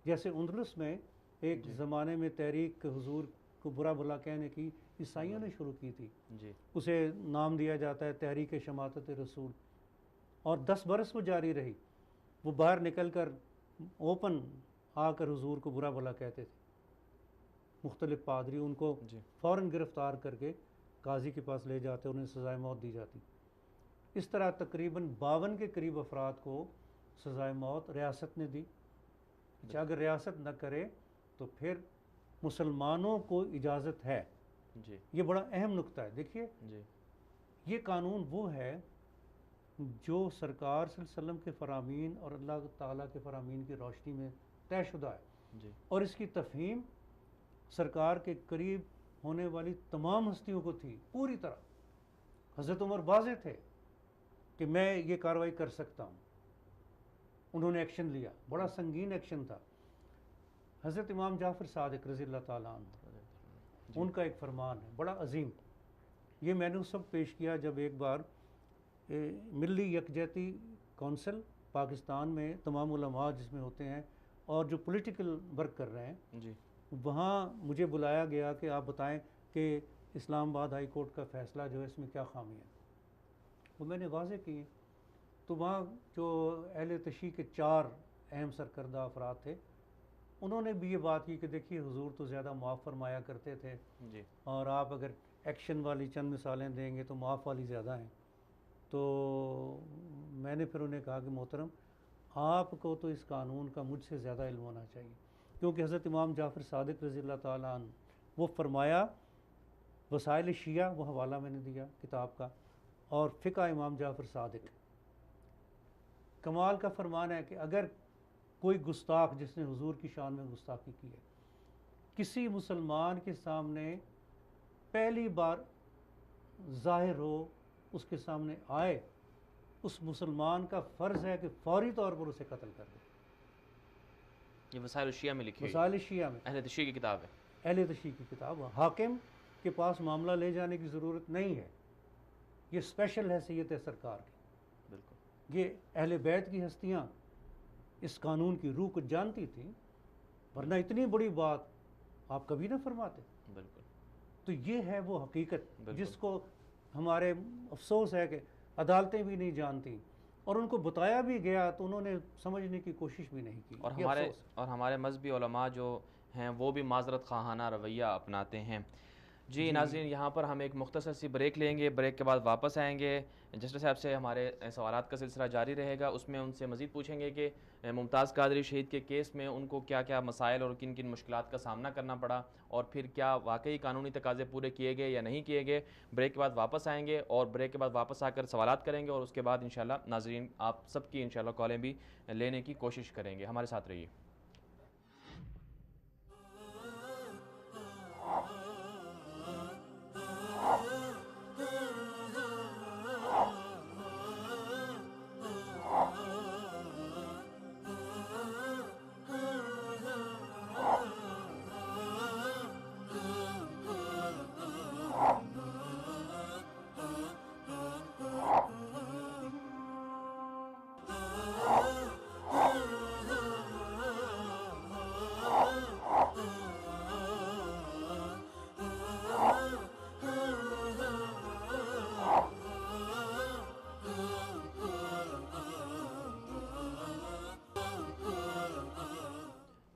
جیسے اندلس میں ایک زمانے میں تحریک حضور کو برا بھلا کہنے کی عیسائیوں نے شروع کی تھی, جی اسے نام دیا جاتا ہے تحریک شماتت رسول, اور 10 برس وہ جاری رہی. وہ باہر نکل کر اوپن آ کر حضور کو برا بھلا کہتے تھے. مختلف پادری ان کو جی فوراً گرفتار کر کے قاضی کے پاس لے جاتے, انہیں سزائے موت دی جاتی. اس طرح تقریباً 52 کے قریب افراد کو سزائے موت ریاست نے دی. اچھا, اگر ریاست نہ کرے تو پھر مسلمانوں کو اجازت ہے. جی یہ بڑا اہم نقطہ ہے. دیکھیے جی یہ قانون وہ ہے جو سرکار صلی اللہ علیہ وسلم کے فرامین اور اللہ تعالیٰ کے فرامین کی روشنی میں طے شدہ ہے, جی اور اس کی تفہیم سرکار کے قریب ہونے والی تمام ہستیوں کو تھی پوری طرح. حضرت عمر واضح تھے کہ میں یہ کارروائی کر سکتا ہوں. انہوں نے ایکشن لیا, بڑا سنگین ایکشن تھا. حضرت امام جعفر صادق رضی اللہ تعالیٰ عنہ, ان کا ایک فرمان ہے بڑا عظیم. یہ میں نے اس وقت پیش کیا جب ایک بار ملی یکجہتی کونسل پاکستان میں تمام علماء جس میں ہوتے ہیں اور جو پولیٹیکل ورک کر رہے ہیں, جی وہاں مجھے بلایا گیا کہ آپ بتائیں کہ اسلام آباد ہائی کورٹ کا فیصلہ جو ہے اس میں کیا خامی ہے. وہ میں نے واضح کی. تو وہاں جو اہل تشیع کے 4 اہم سرکردہ افراد تھے, انہوں نے بھی یہ بات کی کہ دیکھیے حضور تو زیادہ معاف فرمایا کرتے تھے, جی اور آپ اگر ایکشن والی چند مثالیں دیں گے تو معاف والی زیادہ ہیں. تو میں نے پھر انہیں کہا کہ محترم آپ کو تو اس قانون کا مجھ سے زیادہ علم ہونا چاہیے, کیونکہ حضرت امام جعفر صادق رضی اللہ تعالیٰ عنہ وہ فرمایا, وسائل شیعہ وہ حوالہ میں نے دیا کتاب کا, اور فقہ امام جعفر صادق. کمال کا فرمان ہے کہ اگر کوئی گستاخ جس نے حضور کی شان میں گستاخی کی ہے کسی مسلمان کے سامنے پہلی بار ظاہر ہو, اس کے سامنے آئے, اس مسلمان کا فرض ہے کہ فوری طور پر اسے قتل کر دے. یہ وسائل الشیعہ میں لکھی ہوئی وسائل شیعہ میں اہل تشیع کی کتاب ہے. اہل تشیع کی کتاب. حاکم کے پاس معاملہ لے جانے کی ضرورت نہیں ہے, یہ اسپیشل حیثیت ہے سرکار کی. بالکل یہ اہل بیت کی ہستیاں اس قانون کی روح کو جانتی تھیں, ورنہ اتنی بڑی بات آپ کبھی نہ فرماتے. بالکل تو یہ ہے وہ حقیقت بالکل. جس کو ہمارے افسوس ہے کہ عدالتیں بھی نہیں جانتی, اور ان کو بتایا بھی گیا تو انہوں نے سمجھنے کی کوشش بھی نہیں کی. اور یہ افسوس ہے. ہمارے مذہبی علماء جو ہیں وہ بھی معذرت خواہانہ رویہ اپناتے ہیں. جی ناظرین, یہاں پر ہم ایک مختصر سی بریک لیں گے, بریک کے بعد واپس آئیں گے. جسٹس صاحب سے ہمارے سوالات کا سلسلہ جاری رہے گا, اس میں ان سے مزید پوچھیں گے کہ ممتاز قادری شہید کے کیس میں ان کو کیا کیا مسائل اور کن کن مشکلات کا سامنا کرنا پڑا, اور پھر کیا واقعی قانونی تقاضے پورے کیے گئے یا نہیں کیے گئے. بریک کے بعد واپس آئیں گے اور بریک کے بعد واپس آ کر سوالات کریں گے, اور اس کے بعد انشاءاللہ ناظرین آپ سب کی انشاءاللہ کالیں بھی لینے کی کوشش کریں گے. ہمارے ساتھ رہیے.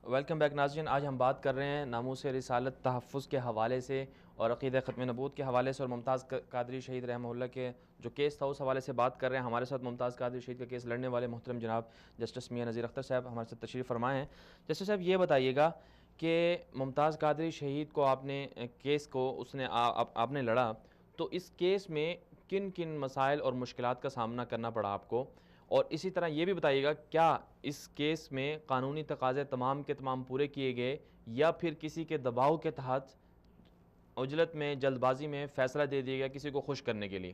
ویلکم بیک ناظرین. آج ہم بات کر رہے ہیں ناموس رسالت تحفظ کے حوالے سے اور عقیدہ ختم نبوت کے حوالے سے, اور ممتاز قادری شہید رحمہ اللہ کے جو کیس تھا اس حوالے سے بات کر رہے ہیں. ہمارے ساتھ ممتاز قادری شہید کا کیس لڑنے والے محترم جناب جسٹس میاں نذیر اختر صاحب ہمارے ساتھ تشریف فرمائے ہیں. جسٹس صاحب یہ بتائیے گا کہ ممتاز قادری شہید کو آپ نے کیس کو آپ نے لڑا, تو اس کیس میں کن کن مسائل اور مشکلات کا سامنا کرنا پڑا آپ کو, اور اسی طرح یہ بھی بتائیے گا کیا اس کیس میں قانونی تقاضے تمام کے تمام پورے کیے گئے یا پھر کسی کے دباؤ کے تحت عجلت میں جلد بازی میں فیصلہ دے دیا گیا کسی کو خوش کرنے کے لیے؟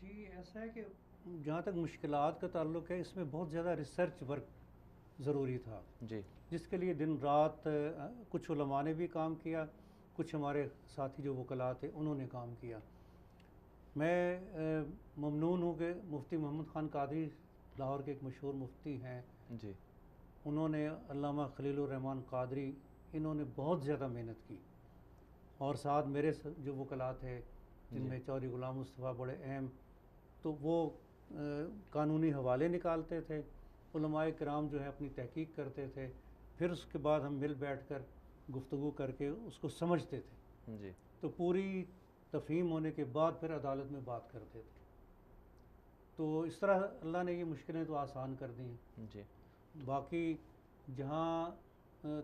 جی ایسا ہے کہ جہاں تک مشکلات کا تعلق ہے اس میں بہت زیادہ ریسرچ ورک ضروری تھا، جی جس کے لیے دن رات کچھ علماء نے بھی کام کیا، کچھ ہمارے ساتھی جو وکلاء تھے انہوں نے کام کیا۔ میں ممنون ہوں کہ مفتی محمد خان قادری لاہور کے ایک مشہور مفتی ہیں، جی انہوں نے علامہ خلیل الرحمن قادری، انہوں نے بہت زیادہ محنت کی، اور ساتھ میرے جو وکلاء تھے جن میں چودھری غلام مصطفیٰ بڑے اہم، تو وہ قانونی حوالے نکالتے تھے، علماء کرام جو ہے اپنی تحقیق کرتے تھے، پھر اس کے بعد ہم مل بیٹھ کر گفتگو کر کے اس کو سمجھتے تھے، جی تو پوری تفہیم ہونے کے بعد پھر عدالت میں بات کرتے تھے۔ تو اس طرح اللہ نے یہ مشکلیں تو آسان کر دی ہیں۔ جی باقی جہاں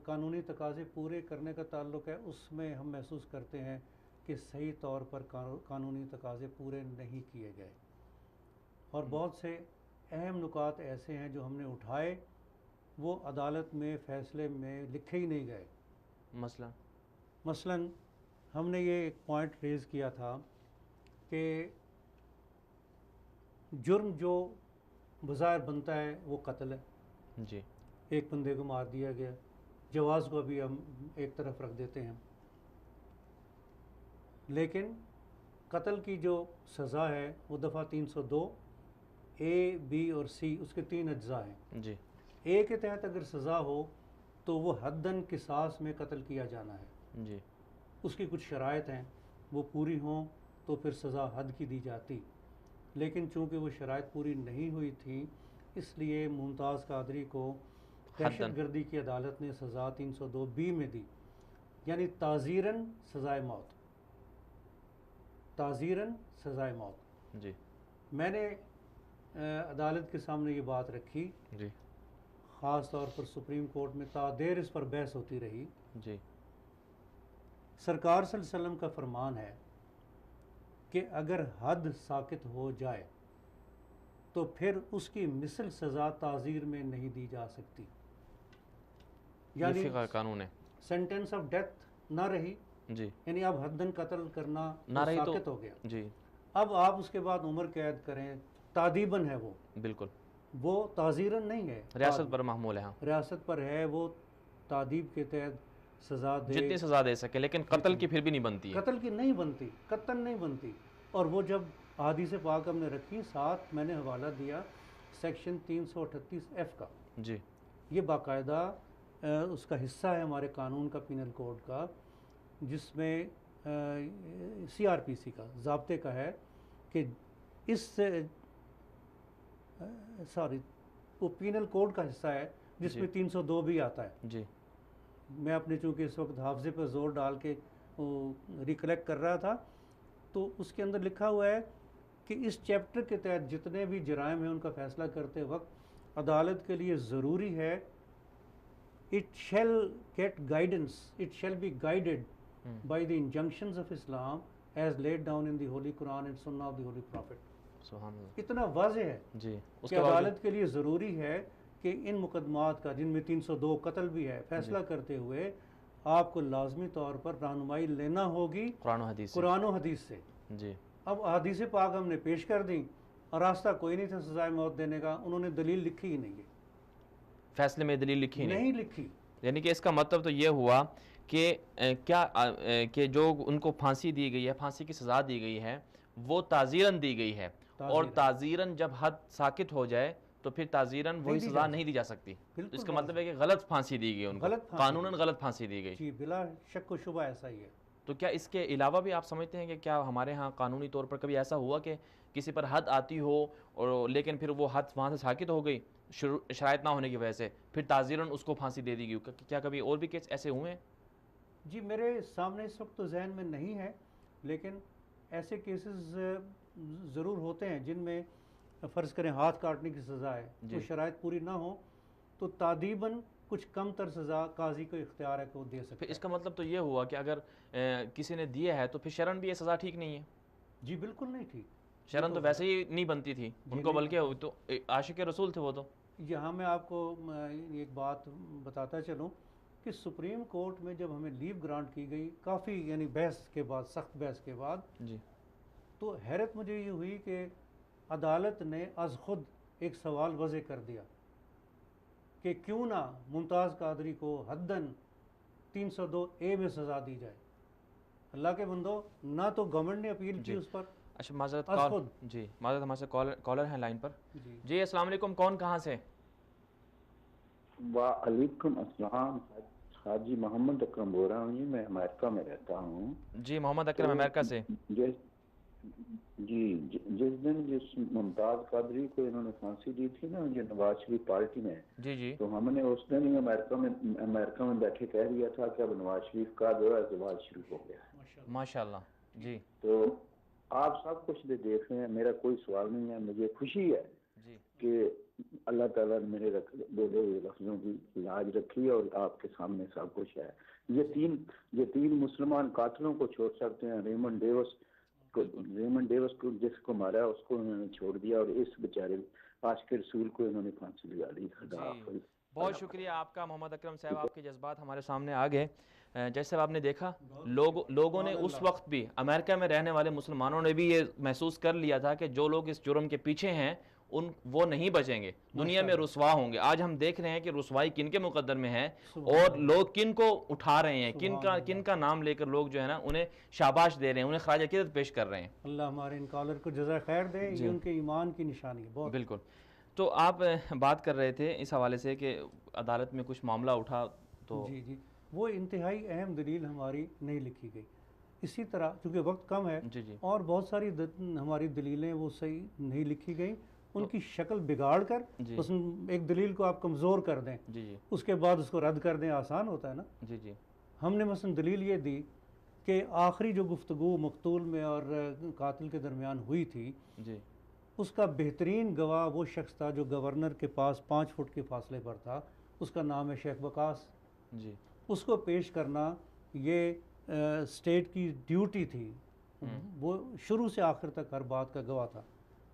قانونی تقاضے پورے کرنے کا تعلق ہے اس میں ہم محسوس کرتے ہیں کہ صحیح طور پر قانونی تقاضے پورے نہیں کیے گئے، اور بہت سے اہم نکات ایسے ہیں جو ہم نے اٹھائے وہ عدالت میں فیصلے میں لکھے ہی نہیں گئے۔ مثلاً ہم نے یہ ایک پوائنٹ ریز کیا تھا کہ جرم جو بظاہر بنتا ہے وہ قتل ہے، جی ایک بندے کو مار دیا گیا، جواز کو بھی ہم ایک طرف رکھ دیتے ہیں، لیکن قتل کی جو سزا ہے وہ دفعہ 302 اے بی اور سی، اس کے 3 اجزاء ہیں۔ جی اے کے تحت اگر سزا ہو تو وہ حداً قصاص میں قتل کیا جانا ہے، جی اس کی کچھ شرائط ہیں، وہ پوری ہوں تو پھر سزا حد کی دی جاتی، لیکن چونکہ وہ شرائط پوری نہیں ہوئی تھی اس لیے ممتاز قادری کو دہشت گردی کی عدالت نے سزا 302 بی میں دی، یعنی تعزیراً سزائے موت، تعزیراً سزائے موت۔ جی میں نے عدالت کے سامنے یہ بات رکھی، جی خاص طور پر سپریم کورٹ میں تا دیر اس پر بحث ہوتی رہی۔ جی سرکار صلی اللہ علیہ وسلم کا فرمان ہے کہ اگر حد ساقط ہو جائے تو پھر اس کی مثل سزا تعزیر میں نہیں دی جا سکتی، یعنی یہ فقہ قانون ہے۔ سینٹنس آف ڈیتھ نہ رہی، جی یعنی اب حداً قتل کرنا نہ رہی تو ساقط ہو گیا، جی اب آپ اس کے بعد عمر قید کریں، تعدیباً ہے بالکل، وہ تعزیراً نہیں ہے، ریاست پر محمول ہے، ہاں ریاست پر ہے، وہ تعدیب کے تحت سزا دے، جتنی سزا دے سکے، لیکن قتل کی پھر بھی نہیں بنتی ہے۔ قتل کی نہیں بنتی، قتل نہیں بنتی۔ اور وہ جب احادیث پاک ہم نے رکھی، ساتھ میں نے حوالہ دیا سیکشن 338F کا، جی یہ باقاعدہ اس کا حصہ ہے ہمارے قانون کا، پینل کوڈ کا، جس میں CRPC کا ضابطے کا ہے کہ اس سے وہ پینل کوڈ کا حصہ ہے جس میں 302 بھی آتا ہے۔ جی میں اپنے چونکہ اس وقت حافظے پر زور ڈال کے ریکلیکٹ کر رہا تھا، تو اس کے اندر لکھا ہوا ہے کہ اس چیپٹر کے تحت جتنے بھی جرائم ہیں ان کا فیصلہ کرتے وقت عدالت کے لیے ضروری ہے it shall get guidance, it shall be guided by the injunctions of Islam as laid down in the Holy Quran and Sunnah of the Holy Prophet۔ سبحان اللہ۔ اتنا واضح ہے جی اس کہ کے بعد عدالت کے لیے ضروری ہے کہ ان مقدمات کا، جن میں 302 قتل بھی ہے، فیصلہ کرتے ہوئے آپ کو لازمی طور پر رہنمائی لینا ہوگی قرآن و حدیث قرآن و حدیث سے۔ جی اب احادیث پاک ہم نے پیش کر دیں اور راستہ کوئی نہیں تھا سزائے موت دینے کا، انہوں نے دلیل لکھی ہی نہیں ہے، فیصلے میں دلیل لکھی نہیں، نہیں لکھی۔ یعنی کہ اس کا مطلب تو یہ ہوا کہ کیا کہ جو ان کو پھانسی دی گئی ہے، پھانسی کی سزا دی گئی ہے، وہ تعزیراً دی گئی ہے، اور تعزیراً جب حد ساقط ہو جائے تو پھر تعزیراً وہی سزا نہیں دی جا سکتی۔ اس کا مطلب ہے کہ غلط پھانسی دی گئی ان کو، قانوناً غلط پھانسی دی گئی۔ جی بلا شک و شبہ ایسا ہی ہے۔ تو کیا اس کے علاوہ بھی آپ سمجھتے ہیں کہ کیا ہمارے ہاں قانونی طور پر کبھی ایسا ہوا کہ کسی پر حد آتی ہو اور لیکن پھر وہ حد وہاں سے ساقط ہو گئی شرائط نہ ہونے کی وجہ سے، پھر تعزیراً اس کو پھانسی دے دی گئی؟ کیا کبھی اور بھی کیس ایسے ہوئے ہیں؟ جی میرے سامنے اس وقت تو ذہن میں نہیں ہے، لیکن ایسے کیسز ضرور ہوتے ہیں جن میں فرض کریں ہاتھ کاٹنے کی سزا ہے، تو شرائط پوری نہ ہو تو تعدیباً کچھ کم تر سزا قاضی کو اختیار ہے کہ وہ دے سکتا ہے۔ پھر اس کا مطلب تو یہ ہوا کہ اگر کسی نے دیا ہے تو پھر شرعاً بھی یہ سزا ٹھیک نہیں ہے؟ جی بالکل نہیں ٹھیک، شرعاً تو ویسے ہی نہیں بنتی تھی ان کو، بلکہ تو عاشق رسول تھے وہ تو۔ یہاں میں آپ کو ایک بات بتاتا چلوں کہ سپریم کورٹ میں جب ہمیں لیو گرانٹ کی گئی کافی یعنی بحث کے بعد، سخت بحث کے بعد، جی تو حیرت مجھے یہ ہوئی کہ عدالت نے از خود ایک سوال وضع کر دیا کہ کیوں نہ ممتاز قادری کو حداً 302A میں سزا دی جائے. اللہ کے بندو، نہ تو گورنمنٹ نے اپیل کی اس پر. اچھا معذرت از خود. جی معذرت، ہمارے سے کالر ہیں لائن پر. جی جی السلام علیکم، کون کہاں سے؟ وعلیکم السلام، حاجی محمد اکرم بول رہا ہوں جی، میں امریکہ میں رہتا ہوں. جی محمد اکرم امریکہ سے. جس دن جس ممتاز قادری کو انہوں نے پھانسی دی تھی نا، جو نواز شریف پارٹی میں، جی جی تو ہم نے اس دن ہی امریکہ میں بیٹھے کہہ دیا تھا کہ اب نواز شریف کا جو ہے زوال شروع ہو گیا. ماشاء اللہ. جی تو آپ سب کچھ دیکھ رہے ہیں، میرا کوئی سوال نہیں ہے. مجھے خوشی ہے جی کہ اللہ تعالیٰ نے میرے بولے ہوئے لفظوں کی لاج رکھی اور آپ کے سامنے سب کچھ ہے. یہ تین مسلمان قاتلوں کو چھوڑ سکتے ہیں. ریمنڈ ڈیوس کو جس کو مارا اس کو انہوں نے چھوڑ دیا، اور اس بیچارے عاشق رسول کو انہوں نے پھانسی لگا دی. خدا حافظ. بہت شکریہ آپ کا محمد اکرم صاحب، آپ کے جذبات ہمارے سامنے آ گئے. جیسے آپ نے دیکھا لوگوں نے اس وقت بھی، امریکہ میں رہنے والے مسلمانوں نے بھی یہ محسوس کر لیا تھا کہ جو لوگ اس جرم کے پیچھے ہیں وہ نہیں بچیں گے، دنیا میں رسوا ہوں گے. آج ہم دیکھ رہے ہیں کہ رسوائی کن کے مقدر میں ہے اور لوگ کن کو اٹھا رہے ہیں، کن کا نام لے کر لوگ جو ہے نا انہیں شاباش دے رہے ہیں، انہیں خراج عقیدت پیش کر رہے ہیں. اللہ ہمارے ان کالر کو جزائے خیر دے، یہ ان کے ایمان کی نشانی ہے. بہت بالکل. تو آپ بات کر رہے تھے اس حوالے سے کہ عدالت میں کچھ معاملہ اٹھا تو جی وہ انتہائی اہم دلیل ہماری نہیں لکھی گئی. اسی طرح چونکہ وقت کم ہے اور بہت ساری ہماری دلیلیں وہ صحیح نہیں لکھی گئیں، ان کی شکل بگاڑ کر اس ایک دلیل کو آپ کمزور کر دیں، اس کے بعد اس کو رد کر دیں، آسان ہوتا ہے نا. ہم نے مثلا دلیل یہ دی کہ آخری جو گفتگو مقتول میں اور قاتل کے درمیان ہوئی تھی، اس کا بہترین گواہ وہ شخص تھا جو گورنر کے پاس 5 فٹ کے فاصلے پر تھا. اس کا نام ہے شیخ وقاص. اس کو پیش کرنا یہ اسٹیٹ کی ڈیوٹی تھی. وہ شروع سے آخر تک ہر بات کا گواہ تھا،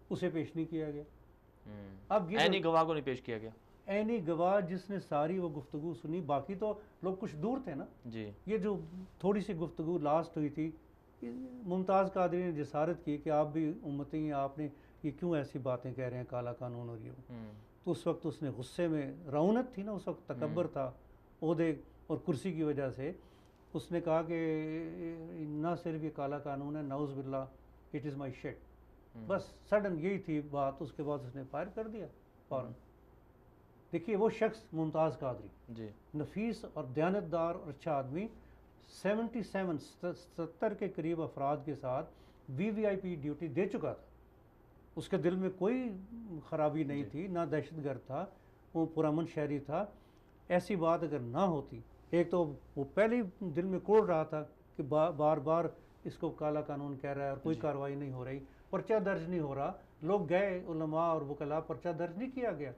اسے پیش نہیں کیا گیا. اب عینی گواہ کو نہیں پیش کیا گیا. عینی گواہ جس نے ساری وہ گفتگو سنی، باقی تو لوگ کچھ دور تھے نا. یہ جو تھوڑی سی گفتگو لاسٹ ہوئی تھی، ممتاز قادری نے جسارت کی کہ آپ بھی امتی ہیں، آپ نے یہ کیوں ایسی باتیں کہہ رہے ہیں، کالا قانون اور یہ. تو اس وقت اس نے غصے میں، رعونت تھی نا اس وقت، تکبر تھا عہدے اور کرسی کی وجہ سے، اس نے کہا کہ نہ صرف یہ کالا قانون ہے، نعوذ باللہ، اٹ از مائی شٹ. بس سڈن یہی تھی بات. اس کے بعد اس نے فائر کر دیا فوراً. دیکھیے وہ شخص ممتاز قادری، نفیس اور دیانتدار اور اچھا آدمی، 70 کے قریب افراد کے ساتھ VVIP ڈیوٹی دے چکا تھا. اس کے دل میں کوئی خرابی نہیں تھی، نہ دہشت گرد تھا، وہ پرامن شہری تھا. ایسی بات اگر نہ ہوتی، ایک تو وہ پہلے ہی دل میں کوڑ رہا تھا کہ بار بار اس کو کالا قانون کہہ رہا ہے اور کوئی کارروائی نہیں ہو رہی، پرچہ درج نہیں ہو رہا. لوگ گئے، علماء اور وکلاء، پرچہ درج نہیں کیا گیا.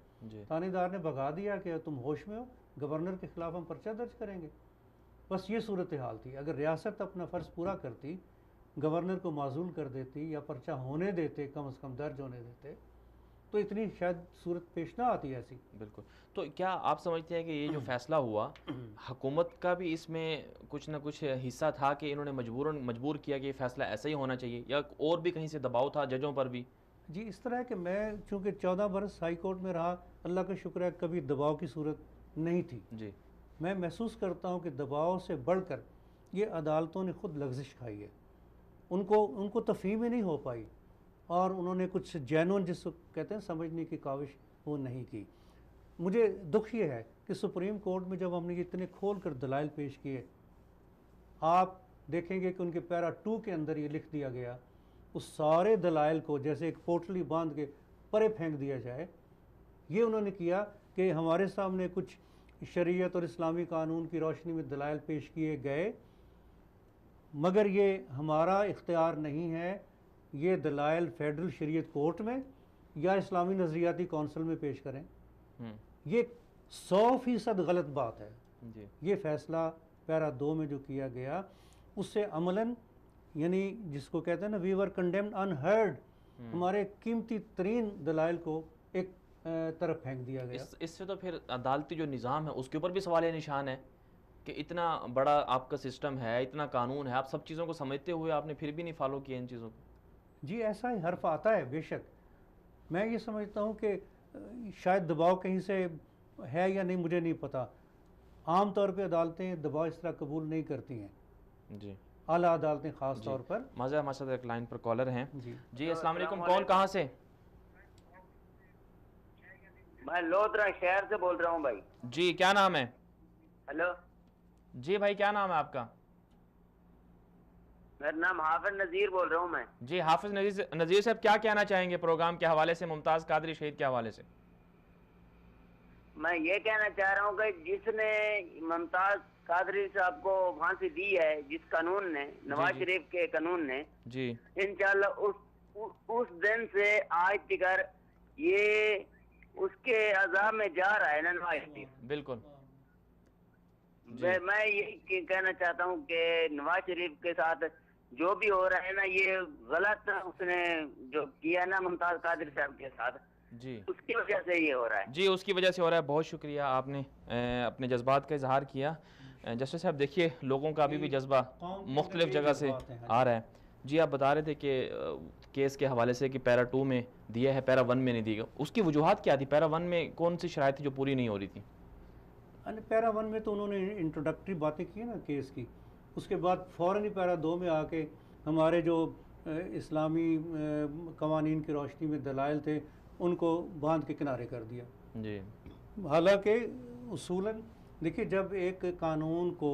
تھانے دار نے بھگا دیا کہ تم ہوش میں ہو، گورنر کے خلاف ہم پرچہ درج کریں گے. بس یہ صورتحال تھی. اگر ریاست اپنا فرض پورا کرتی، گورنر کو معزول کر دیتی یا پرچہ ہونے دیتے، کم از کم درج ہونے دیتے، تو اتنی شاید صورت پیش نہ آتی ایسی. بالکل. تو کیا آپ سمجھتے ہیں کہ یہ جو فیصلہ ہوا، حکومت کا بھی اس میں کچھ نہ کچھ حصہ تھا کہ انہوں نے مجبور کیا کہ یہ فیصلہ ایسا ہی ہونا چاہیے، یا اور بھی کہیں سے دباؤ تھا ججوں پر بھی؟ جی اس طرح کہ میں چونکہ 14 برس ہائی کورٹ میں رہا، اللہ کا شکر ہے کبھی دباؤ کی صورت نہیں تھی. میں محسوس کرتا ہوں کہ دباؤ سے بڑھ کر یہ عدالتوں نے خود لغزش کھائی ہے. ان کو تفہیم ہی نہیں ہو پائی، اور انہوں نے کچھ جینون جس کو کہتے ہیں سمجھنے کی کاوش وہ نہیں کی. مجھے دکھ یہ ہے کہ سپریم کورٹ میں جب ہم نے اتنے کھول کر دلائل پیش کیے، آپ دیکھیں گے کہ ان کے پیرا 2 کے اندر یہ لکھ دیا گیا، اس سارے دلائل کو جیسے ایک پوٹلی باندھ کے پرے پھینک دیا جائے. یہ انہوں نے کیا کہ ہمارے سامنے کچھ شریعت اور اسلامی قانون کی روشنی میں دلائل پیش کیے گئے، مگر یہ ہمارا اختیار نہیں ہے یہ دلائل فیڈرل شریعت کورٹ میں یا اسلامی نظریاتی کونسل میں پیش کریں. یہ 100% غلط بات ہے. یہ فیصلہ پیرا 2 میں جو کیا گیا، اس سے عملاً یعنی جس کو کہتے ہیں نا وی ور کنڈیمڈ انہرڈ، ہمارے قیمتی ترین دلائل کو ایک طرف پھینک دیا گیا. اس سے تو پھر عدالتی جو نظام ہے اس کے اوپر بھی سوال نشان ہے کہ اتنا بڑا آپ کا سسٹم ہے، اتنا قانون ہے، آپ سب چیزوں کو سمجھتے ہوئے آپ نے پھر بھی نہیں فالو کیا ان چیزوں کو؟ جی ایسا ہی حرف آتا ہے بے شک. میں یہ سمجھتا ہوں کہ شاید دباؤ کہیں سے ہے یا نہیں مجھے نہیں پتہ. عام طور پہ عدالتیں دباؤ اس طرح قبول نہیں کرتی ہیں، جی اعلیٰ عدالتیں خاص طور پر. مازہ ہمارے ساتھ ایک لائن پر کالر ہیں. جی جی السلام علیکم، کون کہاں سے؟ میں لودھرا شہر سے بول رہا ہوں بھائی. جی کیا نام ہے؟ ہیلو، جی بھائی کیا نام ہے آپ کا؟ میرا نام حافظ نذیر بول رہا ہوں میں. جی حافظ نذیر صاحب کیا کہنا چاہیں گے پروگرام کے حوالے سے، ممتاز قادری شہید کے حوالے سے؟ میں یہ کہنا چاہ رہا ہوں کہ جس نے ممتاز قادری صاحب کو پھانسی دی ہے، جس قانون نے، نواز شریف کے قانون نے، جی انشاءاللہ اس دن سے آج تک یہ اس کے عذاب میں جا رہا ہے نا نواز شریف. بالکل. میں یہ کہنا چاہتا ہوں کہ نواز شریف کے ساتھ جو بھی ہو رہا ہے نا، یہ غلط اس نے جو کیا نا ممتاز قادری صاحب کے ساتھ، جی اس کی وجہ سے یہ ہو رہا ہے. جی اس کی وجہ سے ہو رہا ہے. بہت شکریہ، آپ نے اپنے جذبات کا اظہار کیا. جسٹس صاحب دیکھیے لوگوں کا ابھی بھی جذبہ مختلف جگہ سے آ رہا ہے. جی آپ بتا رہے تھے کہ کیس کے حوالے سے کہ پیرا 2 میں دیا ہے، پیرا 1 میں نہیں دیا. اس کی وجوہات کیا تھی؟ پیرا 1 میں کون سی شرائط تھی جو پوری نہیں ہو رہی تھی؟ پیرا 1 میں تو انہوں نے انٹروڈکٹری باتیں کی نا کیس کی، اس کے بعد فوراً ہی پیرا 2 میں آ کے ہمارے جو اسلامی قوانین کی روشنی میں دلائل تھے ان کو باندھ کے کنارے کر دیا. جی حالانکہ اصولاً دیکھیے جب ایک قانون کو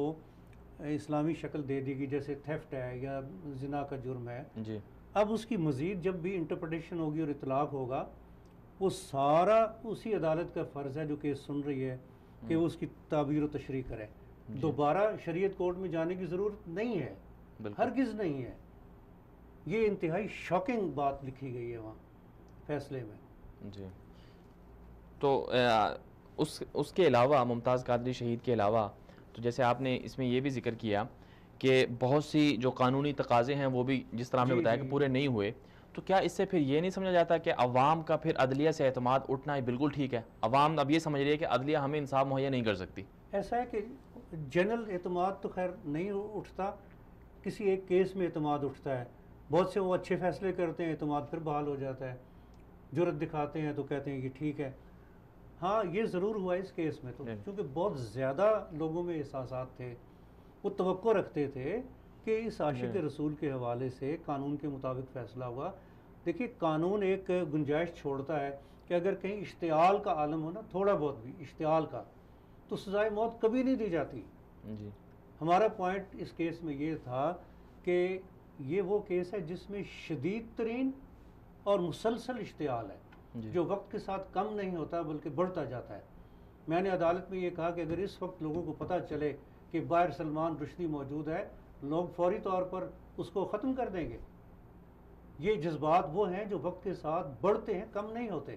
اسلامی شکل دے دی گئی، جیسے تھیفٹ ہے یا زنا کا جرم ہے، جی اب اس کی مزید جب بھی انٹرپریٹیشن ہوگی اور اطلاق ہوگا، وہ سارا اسی عدالت کا فرض ہے جو کیس سن رہی ہے کہ وہ اس کی تعبیر و تشریح کرے. دوبارہ شریعت کورٹ میں جانے کی ضرورت نہیں ہے، ہرگز نہیں ہے. یہ انتہائی شاکنگ بات لکھی گئی ہے وہاں فیصلے میں. جی تو اس کے علاوہ ممتاز قادری شہید کے علاوہ تو جیسے آپ نے اس میں یہ بھی ذکر کیا کہ بہت سی جو قانونی تقاضے ہیں وہ بھی جس طرح ہم نے بتایا کہ پورے نہیں ہوئے. تو کیا اس سے پھر یہ نہیں سمجھا جاتا کہ عوام کا پھر عدلیہ سے اعتماد اٹھنا ہی بالکل ٹھیک ہے؟ عوام اب یہ سمجھ رہی ہے کہ عدلیہ ہمیں انصاف مہیا نہیں کر سکتی. ایسا ہے کہ جنرل اعتماد تو خیر نہیں اٹھتا، کسی ایک کیس میں اعتماد اٹھتا ہے. بہت سے وہ اچھے فیصلے کرتے ہیں، اعتماد پھر بحال ہو جاتا ہے. جرأت دکھاتے ہیں تو کہتے ہیں یہ ٹھیک ہے. ہاں یہ ضرور ہوا اس کیس میں تو، کیونکہ بہت زیادہ لوگوں میں احساسات تھے. وہ توقع رکھتے تھے کہ اس عاشق رسول کے حوالے سے قانون کے مطابق فیصلہ ہوا. دیکھیے قانون ایک گنجائش چھوڑتا ہے کہ اگر کہیں اشتعال کا عالم ہو نا، تھوڑا بہت بھی اشتعال کا، تو سزائے موت کبھی نہیں دی جاتی. جی ہمارا پوائنٹ اس کیس میں یہ تھا کہ یہ وہ کیس ہے جس میں شدید ترین اور مسلسل اشتعال ہے، جو وقت کے ساتھ کم نہیں ہوتا بلکہ بڑھتا جاتا ہے. میں نے عدالت میں یہ کہا کہ اگر اس وقت لوگوں کو پتہ چلے کہ باہر سلمان رشدی موجود ہے، لوگ فوری طور پر اس کو ختم کر دیں گے. یہ جذبات وہ ہیں جو وقت کے ساتھ بڑھتے ہیں، کم نہیں ہوتے.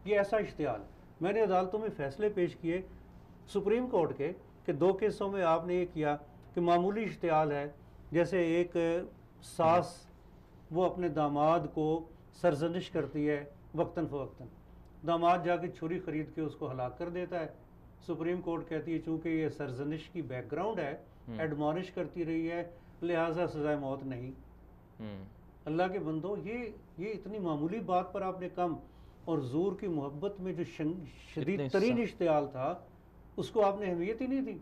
یہ ایسا اشتعال. میں نے عدالتوں میں فیصلے پیش کیے سپریم کورٹ کے کہ 2 کیسوں میں آپ نے یہ کیا کہ معمولی اشتعال ہے، جیسے ایک ساس وہ اپنے داماد کو سرزنش کرتی ہے وقتاً فوقتاً، داماد جا کے چھری خرید کے اس کو ہلاک کر دیتا ہے. سپریم کورٹ کہتی ہے چونکہ یہ سرزنش کی بیک گراؤنڈ ہے، ایڈمانش کرتی رہی ہے، لہٰذا سزائے موت نہیں. اللہ کے بندو، یہ اتنی معمولی بات پر آپ نے کم، اور زور کی محبت میں جو شدید ترین اشتعال تھا اس کو آپ نے اہمیت ہی نہیں دی.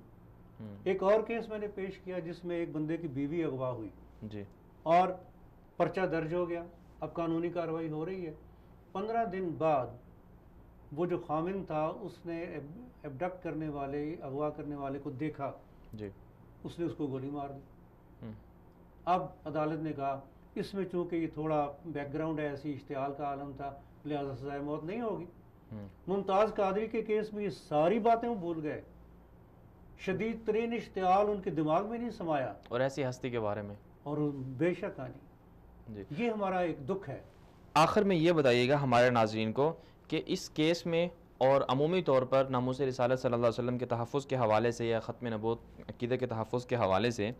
ایک اور کیس میں نے پیش کیا جس میں ایک بندے کی بیوی اغوا ہوئی جی اور پرچہ درج ہو گیا، اب قانونی کارروائی ہو رہی ہے. 15 دن بعد وہ جو خامن تھا اس نے ایبڈکٹ کرنے والے، اغوا کرنے والے کو دیکھا جی، اس نے اس کو گولی مار دی. اب عدالت نے کہا اس میں چونکہ یہ تھوڑا بیک گراؤنڈ ہے، ایسی اشتعال کا عالم تھا، لہٰذا سزائے موت نہیں ہوگی. ممتاز قادری کے کیس میں یہ ساری باتیں وہ بھول گئے. شدید ترین اشتعال ان کے دماغ میں نہیں سمایا، اور ایسی ہستی کے بارے میں. اور بے شک آنی، یہ ہمارا ایک دکھ ہے. آخر میں یہ بتائیے گا ہمارے ناظرین کو کہ اس کیس میں اور عمومی طور پر ناموس رسالت صلی اللہ علیہ وسلم کے تحفظ کے حوالے سے یا ختم نبوت عقیدہ کے تحفظ کے حوالے سے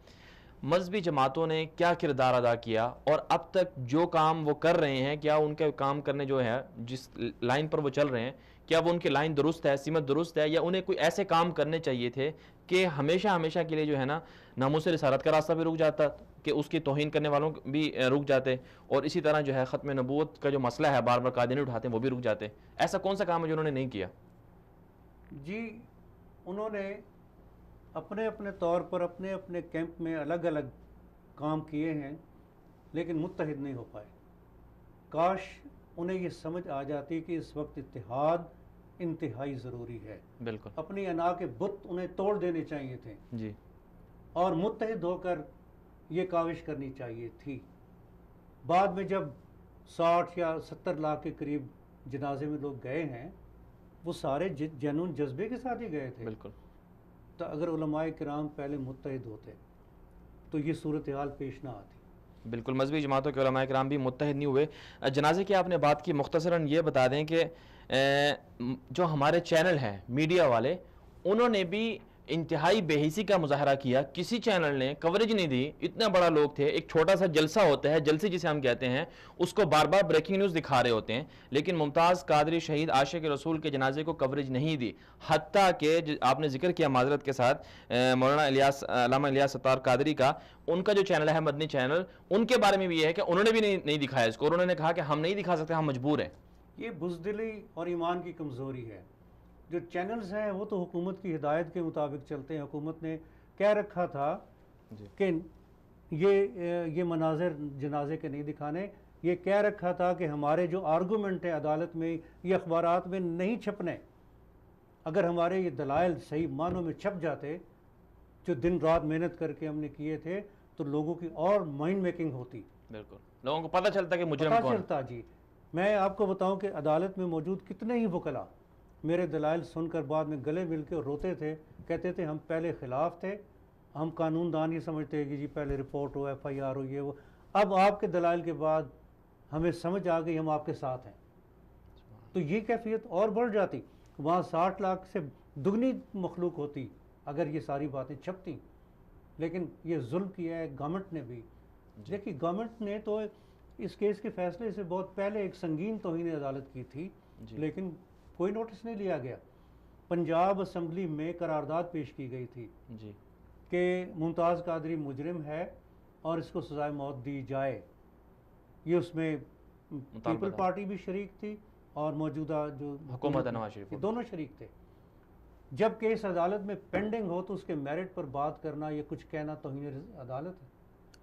مذہبی جماعتوں نے کیا کردار ادا کیا، اور اب تک جو کام وہ کر رہے ہیں کیا ان کے کام کرنے جو ہے جس لائن پر وہ چل رہے ہیں کیا وہ ان کی لائن درست ہے، سمت درست ہے، یا انہیں کوئی ایسے کام کرنے چاہیے تھے کہ ہمیشہ ہمیشہ کے لیے جو ہے نا ناموس رسالت کا راستہ بھی رک جاتا, کہ اس کی توہین کرنے والوں بھی رک جاتے, اور اسی طرح جو ہے ختم نبوت کا جو مسئلہ ہے بار بار قادیانی اٹھاتے ہیں وہ بھی رک جاتے. ایسا کون سا کام ہے جو انہوں نے نہیں کیا؟ جی انہوں نے اپنے اپنے طور پر اپنے اپنے کیمپ میں الگ الگ کام کیے ہیں, لیکن متحد نہیں ہو پائے. کاش انہیں یہ سمجھ آ جاتی کہ اس وقت اتحاد انتہائی ضروری ہے. بالکل. اپنی انا کے بت انہیں توڑ دینے چاہیے تھے جی, اور متحد ہو کر یہ کاوش کرنی چاہیے تھی. بعد میں جب 60 یا 70 لاکھ کے قریب جنازے میں لوگ گئے ہیں, وہ سارے جنون جذبے کے ساتھ ہی گئے تھے. بالکل. تو اگر علماء کرام پہلے متحد ہوتے تو یہ صورتحال پیش نہ آتی. بالکل. مذہبی جماعتوں کے علماء کرام بھی متحد نہیں ہوئے. جنازے کی آپ نے بات کی, مختصراً یہ بتا دیں کہ جو ہمارے چینل ہیں میڈیا والے, انہوں نے بھی انتہائی بے حیثی کا مظاہرہ کیا. کسی چینل نے کوریج نہیں دی. اتنا بڑا لوگ تھے, ایک چھوٹا سا جلسہ ہوتا ہے, جلسے جسے ہم کہتے ہیں, اس کو بار بار بریکنگ نیوز دکھا رہے ہوتے ہیں, لیکن ممتاز قادری شہید عاشق رسول کے جنازے کو کوریج نہیں دی. حتیٰ کہ آپ نے ذکر کیا معذرت کے ساتھ مولانا علامہ الیاس ستار قادری کا, ان کا جو چینل ہے مدنی چینل, ان کے بارے میں بھی یہ ہے کہ انہوں نے بھی نہیں دکھایا اس کو. انہوں نے کہا کہ ہم نہیں دکھا سکتے, ہم مجبور ہیں. یہ بزدلی اور ایمان کی کمزوری ہے. جو چینلز ہیں وہ تو حکومت کی ہدایت کے مطابق چلتے ہیں. حکومت نے کہہ رکھا تھا کہ یہ مناظر جنازے کے نہیں دکھانے. یہ کہہ رکھا تھا کہ ہمارے جو آرگومنٹ ہیں عدالت میں یا اخبارات میں نہیں چھپنے. اگر ہمارے یہ دلائل صحیح معنوں میں چھپ جاتے, جو دن رات محنت کر کے ہم نے کیے تھے, تو لوگوں کی اور مائنڈ میکنگ ہوتی. بالکل, لوگوں کو پتہ چلتا کہ مجرم کون ہے. چلتا. جی میں آپ کو بتاؤں کہ عدالت میں موجود کتنے ہی وکلا میرے دلائل سن کر بعد میں گلے مل کے روتے تھے, کہتے تھے ہم پہلے خلاف تھے, ہم قانون دان یہ سمجھتے کہ جی پہلے رپورٹ ہو, ایف آئی آر ہو, یہ وہ, اب آپ کے دلائل کے بعد ہمیں سمجھ آ گئی, ہم آپ کے ساتھ ہیں. تو یہ کیفیت اور بڑھ جاتی. وہاں 60 لاکھ سے دگنی مخلوق ہوتی اگر یہ ساری باتیں چھپتی. لیکن یہ ظلم کیا ہے گورنمنٹ نے بھی. دیکھیے گورنمنٹ نے تو اس کیس کے فیصلے سے بہت پہلے ایک سنگین توہین عدالت کی تھی, لیکن کوئی نوٹس نہیں لیا گیا. پنجاب اسمبلی میں قرارداد پیش کی گئی تھی کہ ممتاز قادری مجرم ہے اور اس کو سزائے موت دی جائے. یہ اس میں پیپل پارٹی بھی شریک تھی اور موجودہ جو حکومت نواز شریف, دونوں شریک تھے. جب کیس عدالت میں پینڈنگ ہو تو اس کے میرٹ پر بات کرنا یا کچھ کہنا توہین عدالت ہے.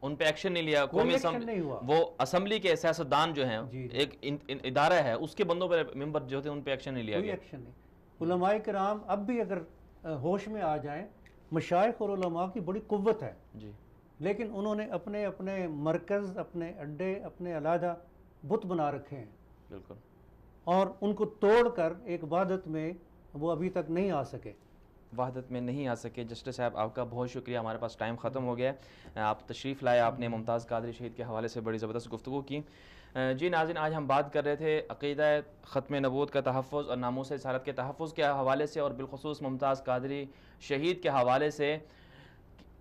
ان پہ ایکشن نہیں لیا. قومی وہ اسمبلی کے سیاستدان جو ہیں, ایک ادارہ ہے, اس کے بندوں پر ممبر جو تھے ان پہ ایکشن نہیں لیا گیا. ایکشن نہیں. علماء کرام اب بھی اگر ہوش میں آ جائیں, مشائخ اور علماء کی بڑی قوت ہے, لیکن انہوں نے اپنے اپنے مرکز, اپنے اڈے, اپنے علیحدہ بت بنا رکھے ہیں. بالکل. اور ان کو توڑ کر ایک وحدت میں وہ ابھی تک نہیں آ سکے. وحدت میں نہیں آ سکے. جسٹس صاحب آپ کا بہت شکریہ, ہمارے پاس ٹائم ختم ہو گیا. آپ تشریف لائے, آپ نے ممتاز قادری شہید کے حوالے سے بڑی زبردست گفتگو کی. جی ناظرین, آج ہم بات کر رہے تھے عقیدہ ختم نبوت کا تحفظ اور ناموس رسالت کے تحفظ کے حوالے سے, اور بالخصوص ممتاز قادری شہید کے حوالے سے.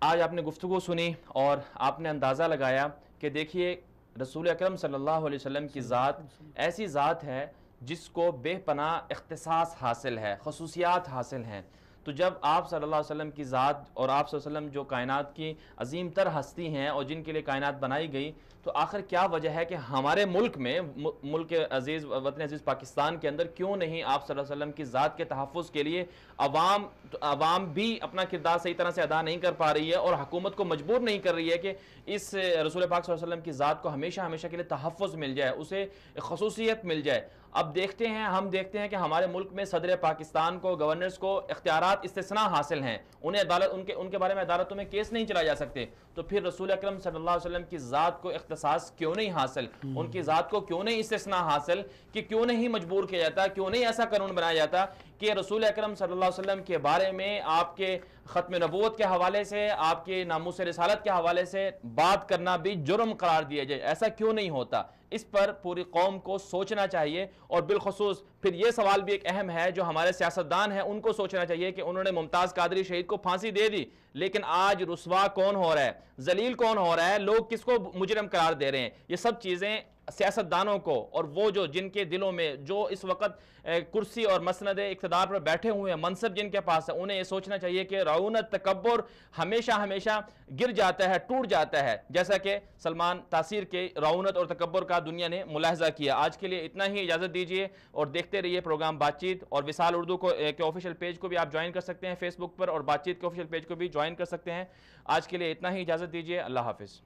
آج آپ نے گفتگو سنی اور آپ نے اندازہ لگایا کہ دیکھیے رسول اکرم صلی اللہ علیہ وسلم کی ذات ایسی ذات ہے جس کو بے پناہ اختصاص حاصل ہے, خصوصیات حاصل ہیں. تو جب آپ صلی اللہ علیہ وسلم کی ذات اور آپ صلی اللہ علیہ وسلم جو کائنات کی عظیم تر ہستی ہیں اور جن کے لیے کائنات بنائی گئی, تو آخر کیا وجہ ہے کہ ہمارے ملک میں, ملک عزیز, وطن عزیز پاکستان کے اندر کیوں نہیں آپ صلی اللہ علیہ وسلم کی ذات کے تحفظ کے لیے عوام بھی اپنا کردار صحیح طرح سے ادا نہیں کر پا رہی ہے, اور حکومت کو مجبور نہیں کر رہی ہے کہ اس رسول پاک صلی اللہ علیہ وسلم کی ذات کو ہمیشہ ہمیشہ کے لیے تحفظ مل جائے, اسے خصوصیت مل جائے. اب ہم دیکھتے ہیں کہ ہمارے ملک میں صدر پاکستان کو, گورنرز کو اختیارات استثناء حاصل ہیں, انہیں عدالت ان کے بارے میں عدالتوں میں کیس نہیں چلا جا سکتے. تو پھر رسول اکرم صلی اللہ علیہ وسلم کی ذات کو اختصاص کیوں نہیں حاصل, ان کی ذات کو کیوں نہیں استثناء حاصل, کہ کیوں نہیں مجبور کیا جاتا, کیوں نہیں ایسا قانون بنایا جاتا کہ رسول اکرم صلی اللہ علیہ وسلم کے بارے میں آپ کے ختم نبوت کے حوالے سے, آپ کے ناموس رسالت کے حوالے سے بات کرنا بھی جرم قرار دیا جائے. ایسا کیوں نہیں ہوتا؟ اس پر پوری قوم کو سوچنا چاہیے, اور بالخصوص پھر یہ سوال بھی ایک اہم ہے جو ہمارے سیاستدان ہیں ان کو سوچنا چاہیے کہ انہوں نے ممتاز قادری شہید کو پھانسی دے دی, لیکن آج رسوا کون ہو رہا ہے, ذلیل کون ہو رہا ہے, لوگ کس کو مجرم قرار دے رہے ہیں. یہ سب چیزیں سیاستدانوں کو اور وہ جو جن کے دلوں میں جو اس وقت کرسی اور مسند اقتدار پر بیٹھے ہوئے ہیں، منصب جن کے پاس ہے، انہیں یہ سوچنا چاہیے کہ رعونت تکبر ہمیشہ ہمیشہ گر جاتا ہے، ٹوٹ جاتا ہے، جیسا کہ سلمان تاثیر کے رعونت اور تکبر کا دنیا نے ملاحظہ کیا۔ آج کے لیے اتنا ہی، اجازت دیجیے اور دیکھتے رہیے پروگرام بات چیت، اور وصال اردو کے آفیشیل پیج کو بھی آپ جوائن کر سکتے ہیں فیس بک پر، اور بات چیت کے آفیشیل پیج کو بھی جوائن کر سکتے ہیں۔ آج کے لیے اتنا ہی، اجازت دیجیے، اللہ حافظ۔